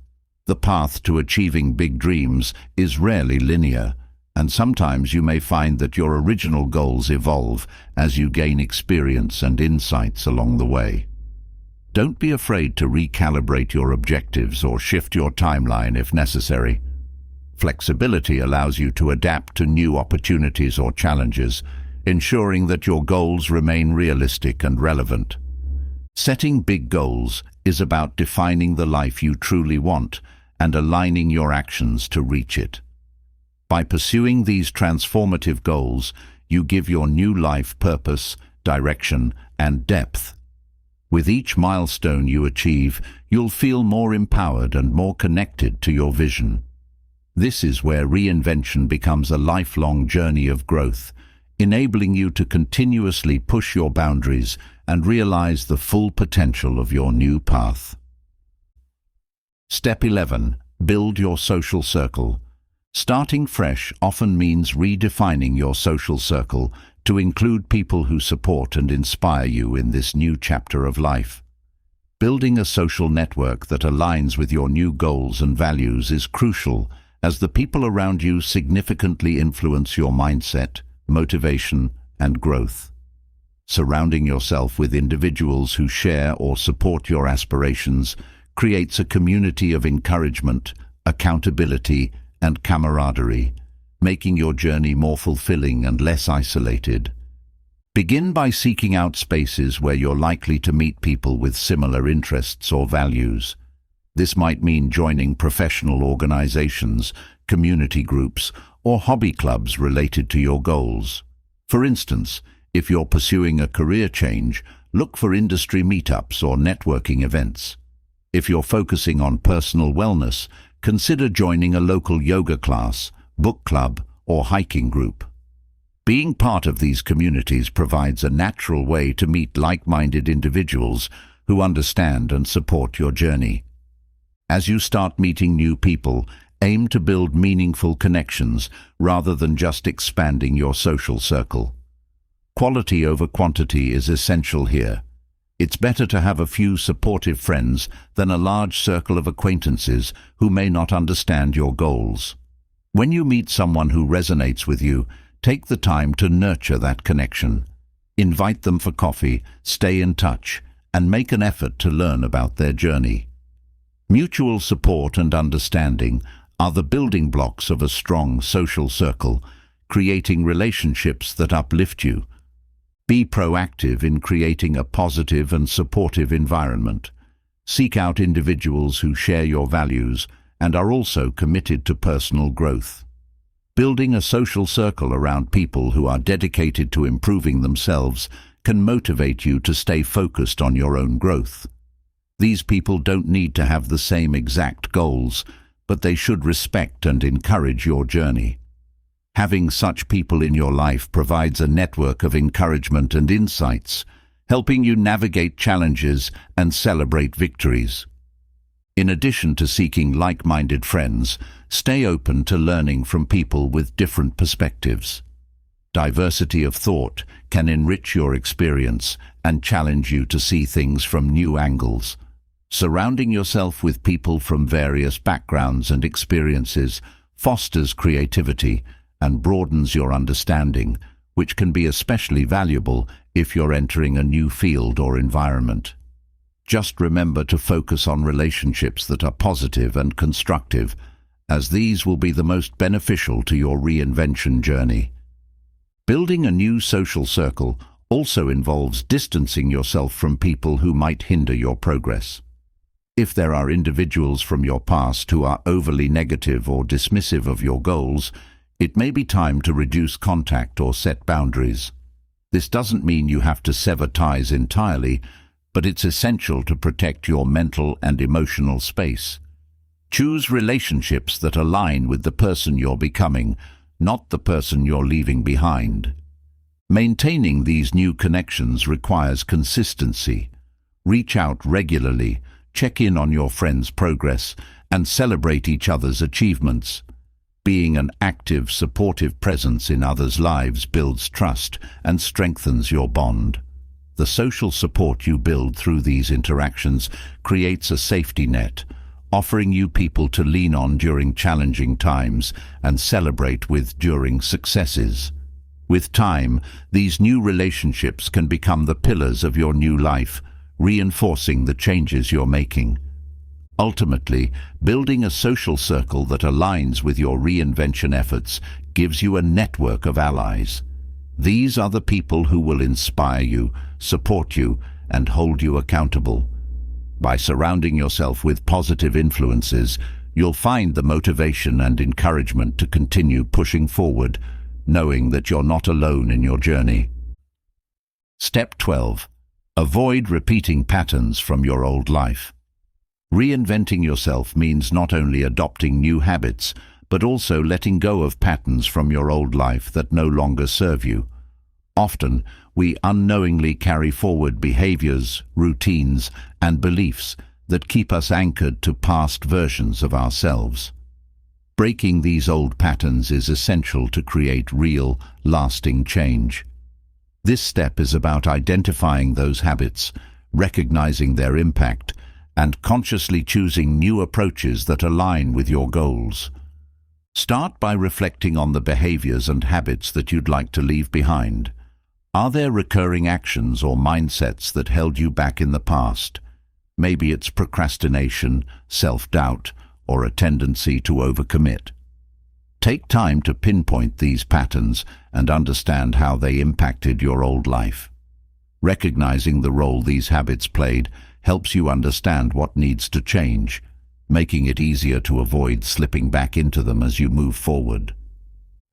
The path to achieving big dreams is rarely linear, and sometimes you may find that your original goals evolve as you gain experience and insights along the way. Don't be afraid to recalibrate your objectives or shift your timeline if necessary. Flexibility allows you to adapt to new opportunities or challenges, ensuring that your goals remain realistic and relevant. Setting big goals is about defining the life you truly want and aligning your actions to reach it. By pursuing these transformative goals, you give your new life purpose, direction, and depth. With each milestone you achieve, you'll feel more empowered and more connected to your vision. This is where reinvention becomes a lifelong journey of growth, enabling you to continuously push your boundaries and realize the full potential of your new path. Step 11. Build your social circle. Starting fresh often means redefining your social circle to include people who support and inspire you in this new chapter of life. Building a social network that aligns with your new goals and values is crucial, as the people around you significantly influence your mindset, motivation, and growth. Surrounding yourself with individuals who share or support your aspirations creates a community of encouragement, accountability, and camaraderie, making your journey more fulfilling and less isolated. Begin by seeking out spaces where you're likely to meet people with similar interests or values. This might mean joining professional organizations, community groups, or hobby clubs related to your goals. For instance, if you're pursuing a career change, look for industry meetups or networking events. If you're focusing on personal wellness, consider joining a local yoga class, book club, or hiking group. Being part of these communities provides a natural way to meet like-minded individuals who understand and support your journey. As you start meeting new people, aim to build meaningful connections rather than just expanding your social circle. Quality over quantity is essential here. It's better to have a few supportive friends than a large circle of acquaintances who may not understand your goals. When you meet someone who resonates with you, take the time to nurture that connection. Invite them for coffee, stay in touch, and make an effort to learn about their journey. Mutual support and understanding are the building blocks of a strong social circle, creating relationships that uplift you. Be proactive in creating a positive and supportive environment. Seek out individuals who share your values and are also committed to personal growth. Building a social circle around people who are dedicated to improving themselves can motivate you to stay focused on your own growth. These people don't need to have the same exact goals, but they should respect and encourage your journey. Having such people in your life provides a network of encouragement and insights, helping you navigate challenges and celebrate victories. In addition to seeking like-minded friends, stay open to learning from people with different perspectives. Diversity of thought can enrich your experience and challenge you to see things from new angles. Surrounding yourself with people from various backgrounds and experiences fosters creativity and broadens your understanding, which can be especially valuable if you're entering a new field or environment. Just remember to focus on relationships that are positive and constructive, as these will be the most beneficial to your reinvention journey. Building a new social circle also involves distancing yourself from people who might hinder your progress. If there are individuals from your past who are overly negative or dismissive of your goals, it may be time to reduce contact or set boundaries. This doesn't mean you have to sever ties entirely, but it's essential to protect your mental and emotional space. Choose relationships that align with the person you're becoming, not the person you're leaving behind. Maintaining these new connections requires consistency. Reach out regularly, check in on your friends' progress, and celebrate each other's achievements. Being an active, supportive presence in others' lives builds trust and strengthens your bond. The social support you build through these interactions creates a safety net, offering you people to lean on during challenging times and celebrate with during successes. With time, these new relationships can become the pillars of your new life, reinforcing the changes you're making. Ultimately, building a social circle that aligns with your reinvention efforts gives you a network of allies. These are the people who will inspire you, support you, and hold you accountable. By surrounding yourself with positive influences, you'll find the motivation and encouragement to continue pushing forward, knowing that you're not alone in your journey. Step 12. Avoid repeating patterns from your old life. Reinventing yourself means not only adopting new habits, but also letting go of patterns from your old life that no longer serve you. Often, we unknowingly carry forward behaviors, routines, and beliefs that keep us anchored to past versions of ourselves. Breaking these old patterns is essential to create real, lasting change. This step is about identifying those habits, recognizing their impact, and consciously choosing new approaches that align with your goals. Start by reflecting on the behaviors and habits that you'd like to leave behind. Are there recurring actions or mindsets that held you back in the past? Maybe it's procrastination, self-doubt, or a tendency to overcommit. Take time to pinpoint these patterns and understand how they impacted your old life. Recognizing the role these habits played helps you understand what needs to change, making it easier to avoid slipping back into them as you move forward.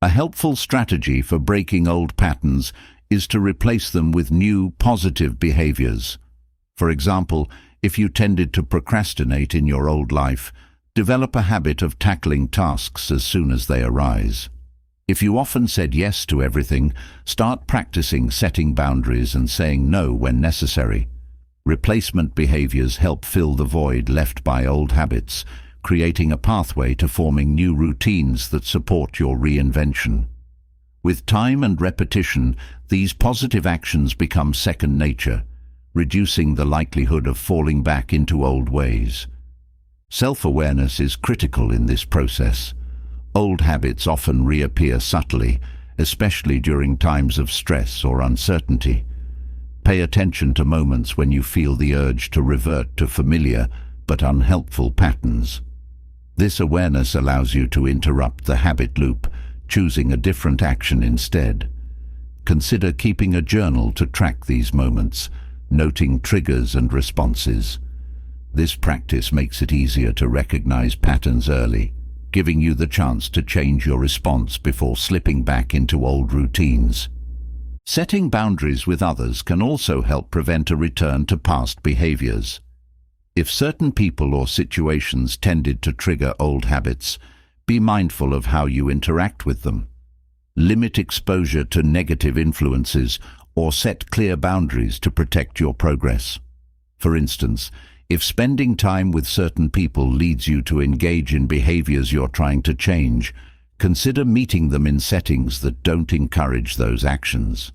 A helpful strategy for breaking old patterns is to replace them with new, positive behaviors. For example, if you tended to procrastinate in your old life, Develop a habit of tackling tasks as soon as they arise. If you often said yes to everything, start practicing setting boundaries and saying no when necessary. Replacement behaviors help fill the void left by old habits, creating a pathway to forming new routines that support your reinvention. With time and repetition, these positive actions become second nature, reducing the likelihood of falling back into old ways. Self-awareness is critical in this process. Old habits often reappear subtly, especially during times of stress or uncertainty. Pay attention to moments when you feel the urge to revert to familiar but unhelpful patterns. This awareness allows you to interrupt the habit loop, choosing a different action instead. Consider keeping a journal to track these moments, noting triggers and responses. This practice makes it easier to recognize patterns early, giving you the chance to change your response before slipping back into old routines. Setting boundaries with others can also help prevent a return to past behaviors. If certain people or situations tended to trigger old habits, be mindful of how you interact with them. Limit exposure to negative influences or set clear boundaries to protect your progress. For instance, if spending time with certain people leads you to engage in behaviors you're trying to change, consider meeting them in settings that don't encourage those actions.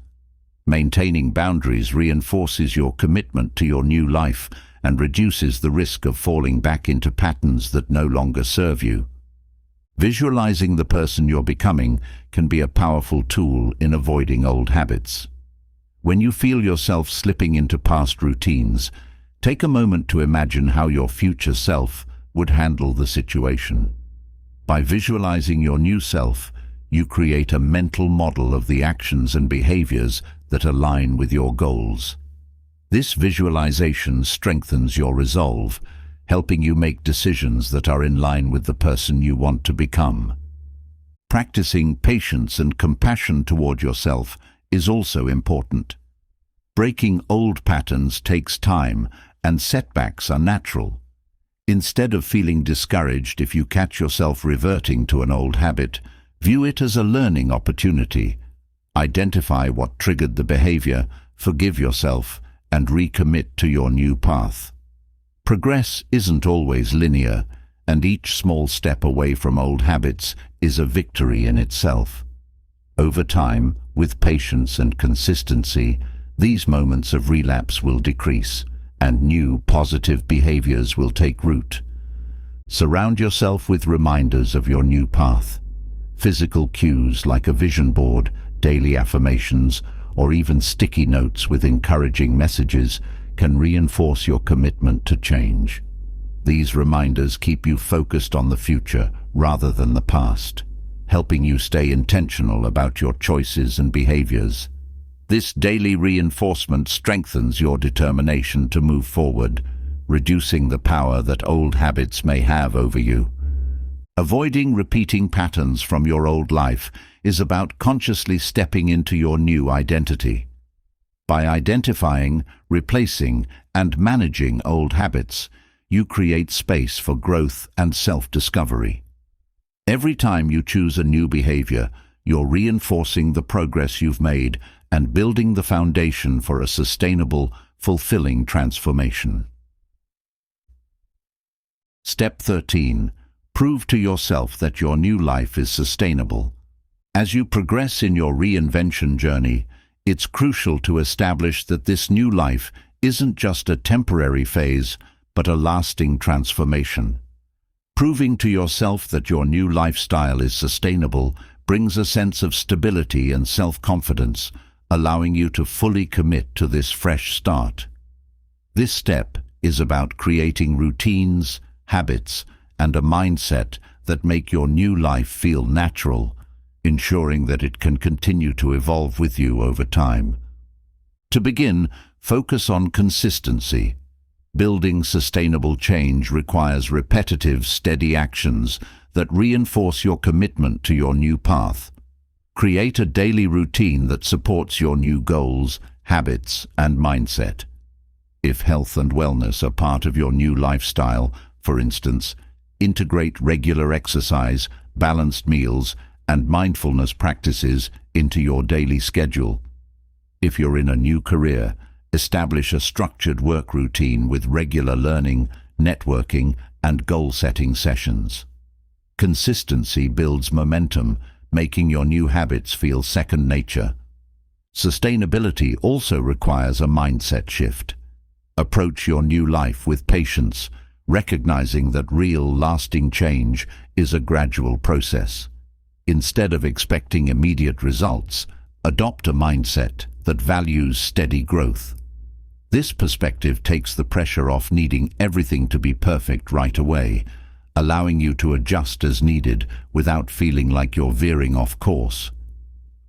Maintaining boundaries reinforces your commitment to your new life and reduces the risk of falling back into patterns that no longer serve you. Visualizing the person you're becoming can be a powerful tool in avoiding old habits. When you feel yourself slipping into past routines, take a moment to imagine how your future self would handle the situation. By visualizing your new self, you create a mental model of the actions and behaviors that align with your goals. This visualization strengthens your resolve, helping you make decisions that are in line with the person you want to become. Practicing patience and compassion toward yourself is also important. Breaking old patterns takes time, and setbacks are natural. Instead of feeling discouraged if you catch yourself reverting to an old habit, view it as a learning opportunity. Identify what triggered the behavior, forgive yourself, and recommit to your new path. Progress isn't always linear, and each small step away from old habits is a victory in itself. Over time, with patience and consistency, these moments of relapse will decrease, and new positive behaviors will take root. Surround yourself with reminders of your new path. Physical cues like a vision board, daily affirmations, or even sticky notes with encouraging messages can reinforce your commitment to change. These reminders keep you focused on the future rather than the past, helping you stay intentional about your choices and behaviors. This daily reinforcement strengthens your determination to move forward, reducing the power that old habits may have over you. Avoiding repeating patterns from your old life is about consciously stepping into your new identity. By identifying, replacing, and managing old habits, you create space for growth and self-discovery. Every time you choose a new behavior, you're reinforcing the progress you've made and building the foundation for a sustainable, fulfilling transformation. Step 13. Prove to yourself that your new life is sustainable. As you progress in your reinvention journey, it's crucial to establish that this new life isn't just a temporary phase, but a lasting transformation. Proving to yourself that your new lifestyle is sustainable brings a sense of stability and self-confidence, allowing you to fully commit to this fresh start. This step is about creating routines, habits, and a mindset that make your new life feel natural, ensuring that it can continue to evolve with you over time. To begin, focus on consistency. Building sustainable change requires repetitive, steady actions that reinforce your commitment to your new path. Create a daily routine that supports your new goals, habits, and mindset. If health and wellness are part of your new lifestyle, for instance, Integrate regular exercise, balanced meals, and mindfulness practices into your daily schedule. If you're in a new career, establish a structured work routine with regular learning, networking, and goal-setting sessions. Consistency builds momentum, making your new habits feel second nature. Sustainability also requires a mindset shift. Approach your new life with patience, recognizing that real, lasting change is a gradual process. Instead of expecting immediate results, adopt a mindset that values steady growth. This perspective takes the pressure off needing everything to be perfect right away, allowing you to adjust as needed without feeling like you're veering off course.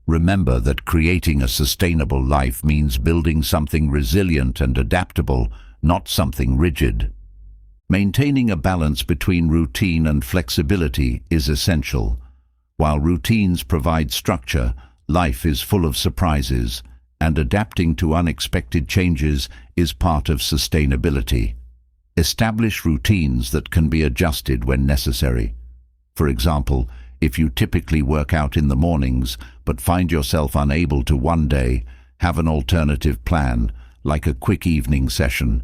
Remember that creating a sustainable life means building something resilient and adaptable, not something rigid. Maintaining a balance between routine and flexibility is essential. While routines provide structure, life is full of surprises, and adapting to unexpected changes is part of sustainability. Establish routines that can be adjusted when necessary. For example, if you typically work out in the mornings but find yourself unable to one day, have an alternative plan, like a quick evening session.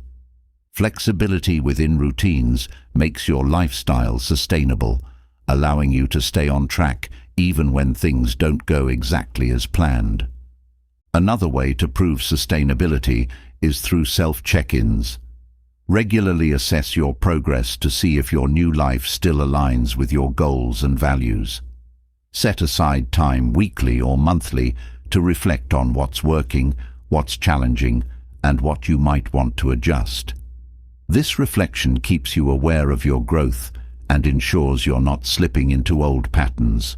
Flexibility within routines makes your lifestyle sustainable, allowing you to stay on track even when things don't go exactly as planned. Another way to prove sustainability is through self-check-ins. Regularly assess your progress to see if your new life still aligns with your goals and values. Set aside time weekly or monthly to reflect on what's working, what's challenging, and what you might want to adjust. This reflection keeps you aware of your growth and ensures you're not slipping into old patterns.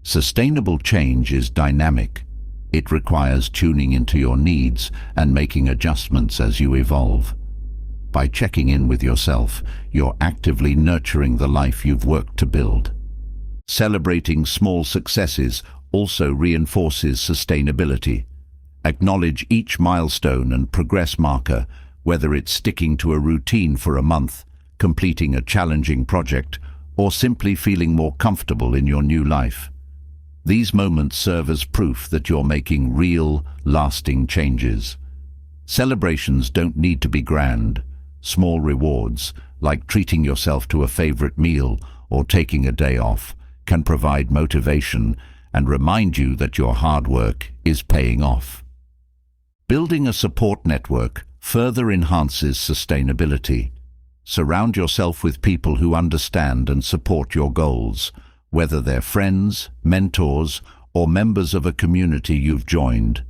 Sustainable change is dynamic. It requires tuning into your needs and making adjustments as you evolve. By checking in with yourself, you're actively nurturing the life you've worked to build. Celebrating small successes also reinforces sustainability. Acknowledge each milestone and progress marker, whether it's sticking to a routine for a month, completing a challenging project, or simply feeling more comfortable in your new life. These moments serve as proof that you're making real, lasting changes. Celebrations don't need to be grand. Small rewards, like treating yourself to a favorite meal or taking a day off, can provide motivation and remind you that your hard work is paying off. Building a support network further enhances sustainability. Surround yourself with people who understand and support your goals, whether they're friends, mentors, or members of a community you've joined.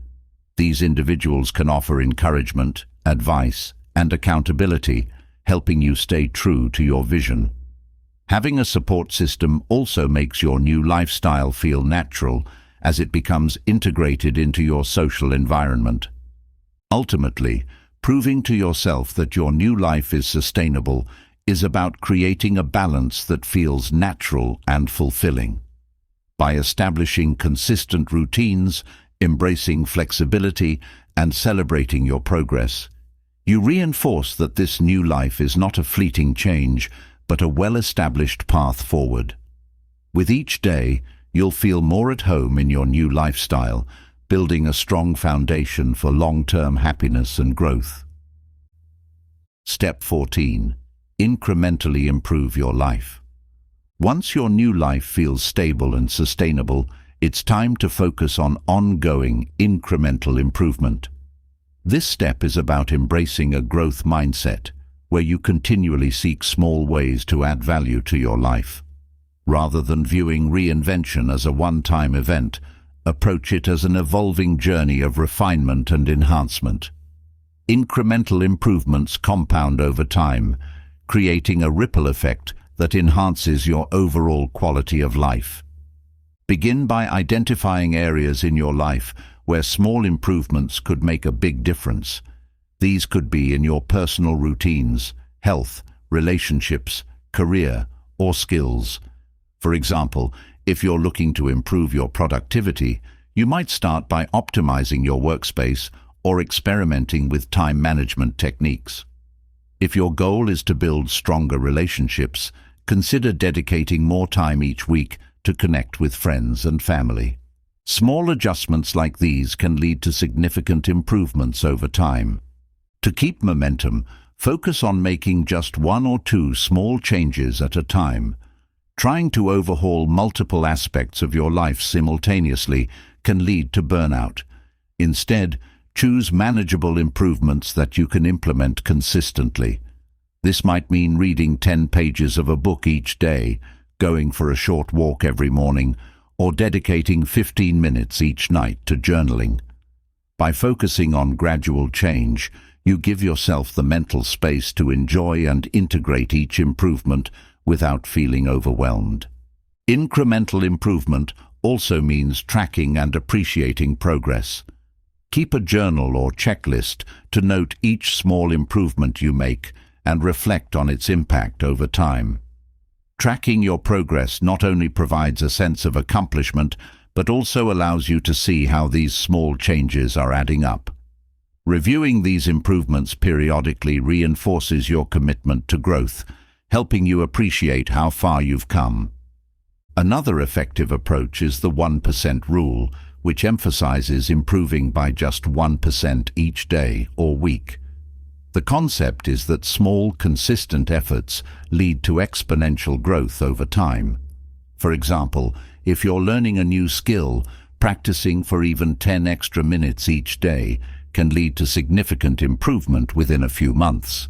These individuals can offer encouragement, advice, and accountability, helping you stay true to your vision. Having a support system also makes your new lifestyle feel natural as it becomes integrated into your social environment. Ultimately, proving to yourself that your new life is sustainable is about creating a balance that feels natural and fulfilling. By establishing consistent routines, embracing flexibility, and celebrating your progress, you reinforce that this new life is not a fleeting change, but a well-established path forward. With each day, you'll feel more at home in your new lifestyle, building a strong foundation for long-term happiness and growth. Step 14. Incrementally improve your life. Once your new life feels stable and sustainable, it's time to focus on ongoing, incremental improvement. This step is about embracing a growth mindset, where you continually seek small ways to add value to your life. Rather than viewing reinvention as a one-time event, approach it as an evolving journey of refinement and enhancement. Incremental improvements compound over time, creating a ripple effect that enhances your overall quality of life. Begin by identifying areas in your life where small improvements could make a big difference. These could be in your personal routines, health, relationships, career, or skills. For example, if you're looking to improve your productivity, you might start by optimizing your workspace or experimenting with time management techniques. If your goal is to build stronger relationships, consider dedicating more time each week to connect with friends and family. Small adjustments like these can lead to significant improvements over time. To keep momentum, focus on making just 1 or 2 small changes at a time. Trying to overhaul multiple aspects of your life simultaneously can lead to burnout. Instead, choose manageable improvements that you can implement consistently. This might mean reading 10 pages of a book each day, going for a short walk every morning, or dedicating 15 minutes each night to journaling. By focusing on gradual change, you give yourself the mental space to enjoy and integrate each improvement without feeling overwhelmed. Incremental improvement also means tracking and appreciating progress. Keep a journal or checklist to note each small improvement you make and reflect on its impact over time. Tracking your progress not only provides a sense of accomplishment, but also allows you to see how these small changes are adding up. Reviewing these improvements periodically reinforces your commitment to growth, helping you appreciate how far you've come. Another effective approach is the 1% rule, which emphasizes improving by just 1% each day or week. The concept is that small, consistent efforts lead to exponential growth over time. For example, if you're learning a new skill, practicing for even 10 extra minutes each day can lead to significant improvement within a few months.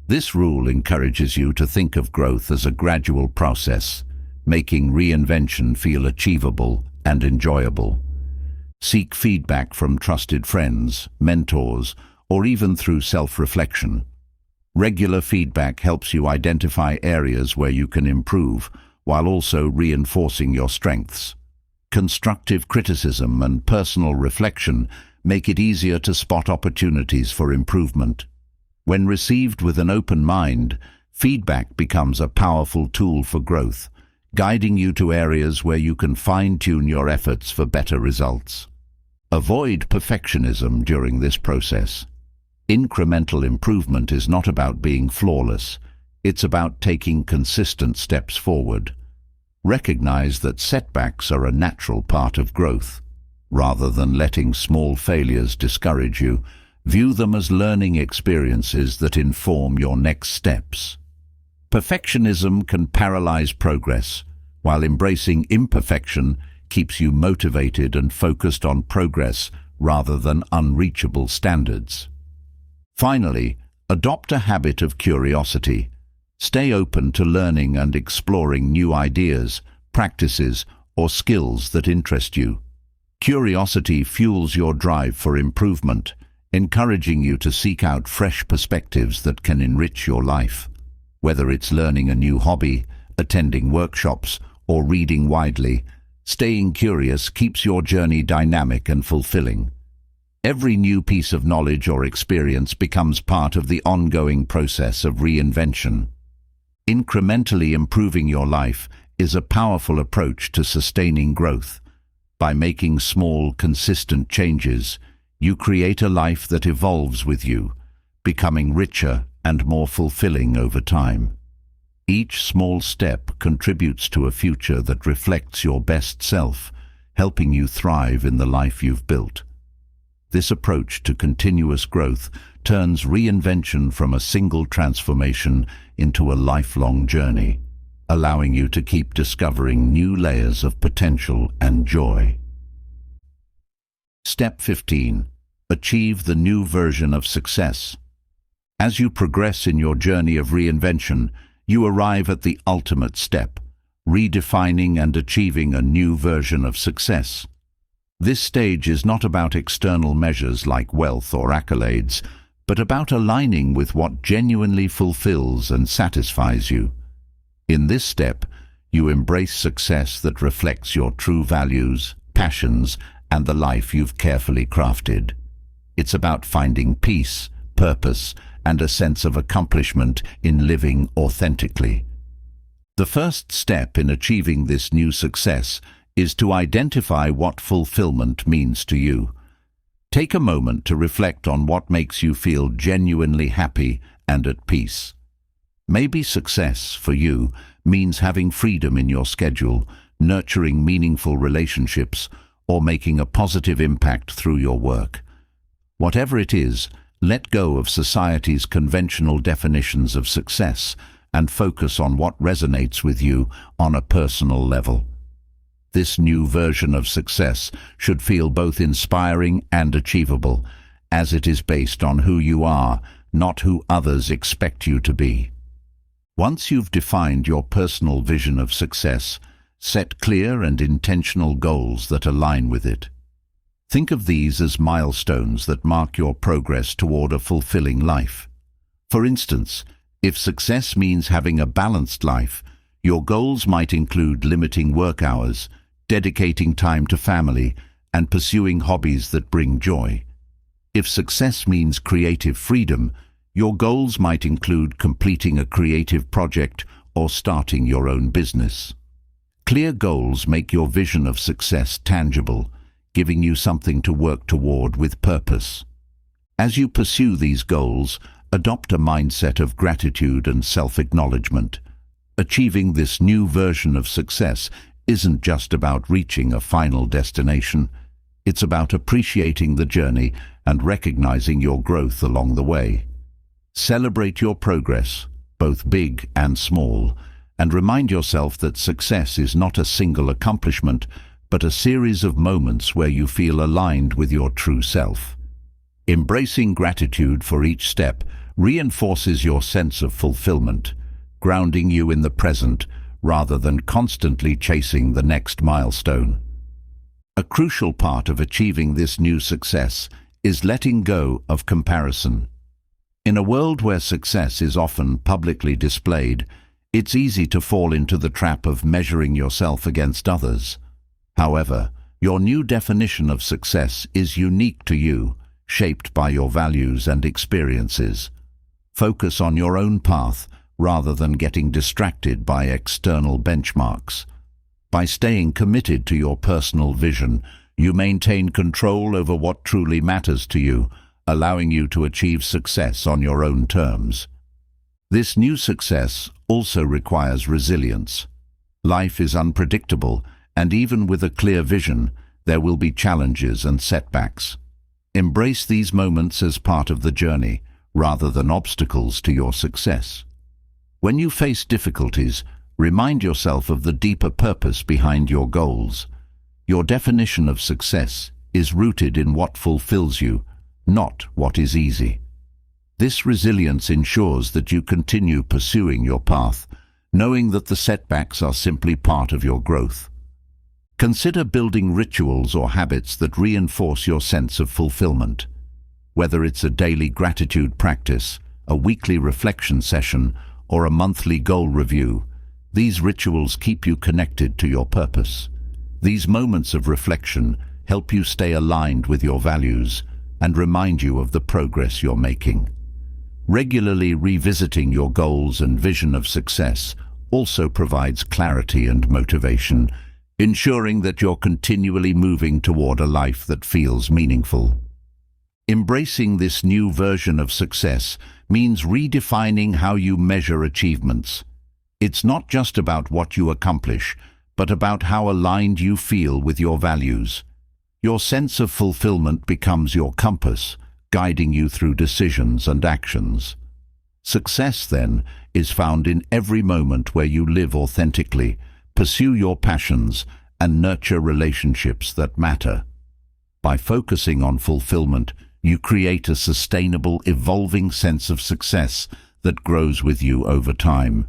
This rule encourages you to think of growth as a gradual process, making reinvention feel achievable and enjoyable. Seek feedback from trusted friends, mentors, or even through self-reflection. Regular feedback helps you identify areas where you can improve, while also reinforcing your strengths. Constructive criticism and personal reflection make it easier to spot opportunities for improvement. When received with an open mind, feedback becomes a powerful tool for growth, guiding you to areas where you can fine-tune your efforts for better results. Avoid perfectionism during this process. Incremental improvement is not about being flawless. It's about taking consistent steps forward. Recognize that setbacks are a natural part of growth. Rather than letting small failures discourage you, view them as learning experiences that inform your next steps. Perfectionism can paralyze progress, while embracing imperfection keeps you motivated and focused on progress rather than unreachable standards. Finally, adopt a habit of curiosity. Stay open to learning and exploring new ideas, practices, or skills that interest you. Curiosity fuels your drive for improvement, encouraging you to seek out fresh perspectives that can enrich your life. Whether it's learning a new hobby, attending workshops, or reading widely, staying curious keeps your journey dynamic and fulfilling. Every new piece of knowledge or experience becomes part of the ongoing process of reinvention. Incrementally improving your life is a powerful approach to sustaining growth. By making small, consistent changes, you create a life that evolves with you, becoming richer and more fulfilling over time. Each small step contributes to a future that reflects your best self, helping you thrive in the life you've built. This approach to continuous growth turns reinvention from a single transformation into a lifelong journey, allowing you to keep discovering new layers of potential and joy. Step 15. Achieve the new version of success. As you progress in your journey of reinvention, you arrive at the ultimate step, redefining and achieving a new version of success. This stage is not about external measures like wealth or accolades, but about aligning with what genuinely fulfills and satisfies you. In this step, you embrace success that reflects your true values, passions, and the life you've carefully crafted. It's about finding peace, purpose, and a sense of accomplishment in living authentically. The first step in achieving this new success is to identify what fulfillment means to you. Take a moment to reflect on what makes you feel genuinely happy and at peace. Maybe success, for you, means having freedom in your schedule, nurturing meaningful relationships, or making a positive impact through your work. Whatever it is, let go of society's conventional definitions of success and focus on what resonates with you on a personal level. This new version of success should feel both inspiring and achievable, as it is based on who you are, not who others expect you to be. Once you've defined your personal vision of success, set clear and intentional goals that align with it. Think of these as milestones that mark your progress toward a fulfilling life. For instance, if success means having a balanced life, your goals might include limiting work hours, dedicating time to family, and pursuing hobbies that bring joy. If success means creative freedom, your goals might include completing a creative project or starting your own business. Clear goals make your vision of success tangible, giving you something to work toward with purpose. As you pursue these goals, adopt a mindset of gratitude and self-acknowledgement. Achieving this new version of success isn't just about reaching a final destination. It's about appreciating the journey and recognizing your growth along the way. Celebrate your progress, both big and small, and remind yourself that success is not a single accomplishment, but a series of moments where you feel aligned with your true self. Embracing gratitude for each step reinforces your sense of fulfillment, grounding you in the present rather than constantly chasing the next milestone. A crucial part of achieving this new success is letting go of comparison. In a world where success is often publicly displayed, it's easy to fall into the trap of measuring yourself against others. However, your new definition of success is unique to you, shaped by your values and experiences. Focus on your own path rather than getting distracted by external benchmarks. By staying committed to your personal vision, you maintain control over what truly matters to you, allowing you to achieve success on your own terms. This new success also requires resilience. Life is unpredictable, and even with a clear vision, there will be challenges and setbacks. Embrace these moments as part of the journey, rather than obstacles to your success. When you face difficulties, remind yourself of the deeper purpose behind your goals. Your definition of success is rooted in what fulfills you, not what is easy. This resilience ensures that you continue pursuing your path, knowing that the setbacks are simply part of your growth. Consider building rituals or habits that reinforce your sense of fulfillment. Whether it's a daily gratitude practice, a weekly reflection session, or a monthly goal review, these rituals keep you connected to your purpose. These moments of reflection help you stay aligned with your values and remind you of the progress you're making. Regularly revisiting your goals and vision of success also provides clarity and motivation, ensuring that you're continually moving toward a life that feels meaningful. Embracing this new version of success means redefining how you measure achievements. It's not just about what you accomplish, but about how aligned you feel with your values. Your sense of fulfillment becomes your compass, guiding you through decisions and actions. Success, then, is found in every moment where you live authentically, pursue your passions, and nurture relationships that matter. By focusing on fulfillment, you create a sustainable, evolving sense of success that grows with you over time.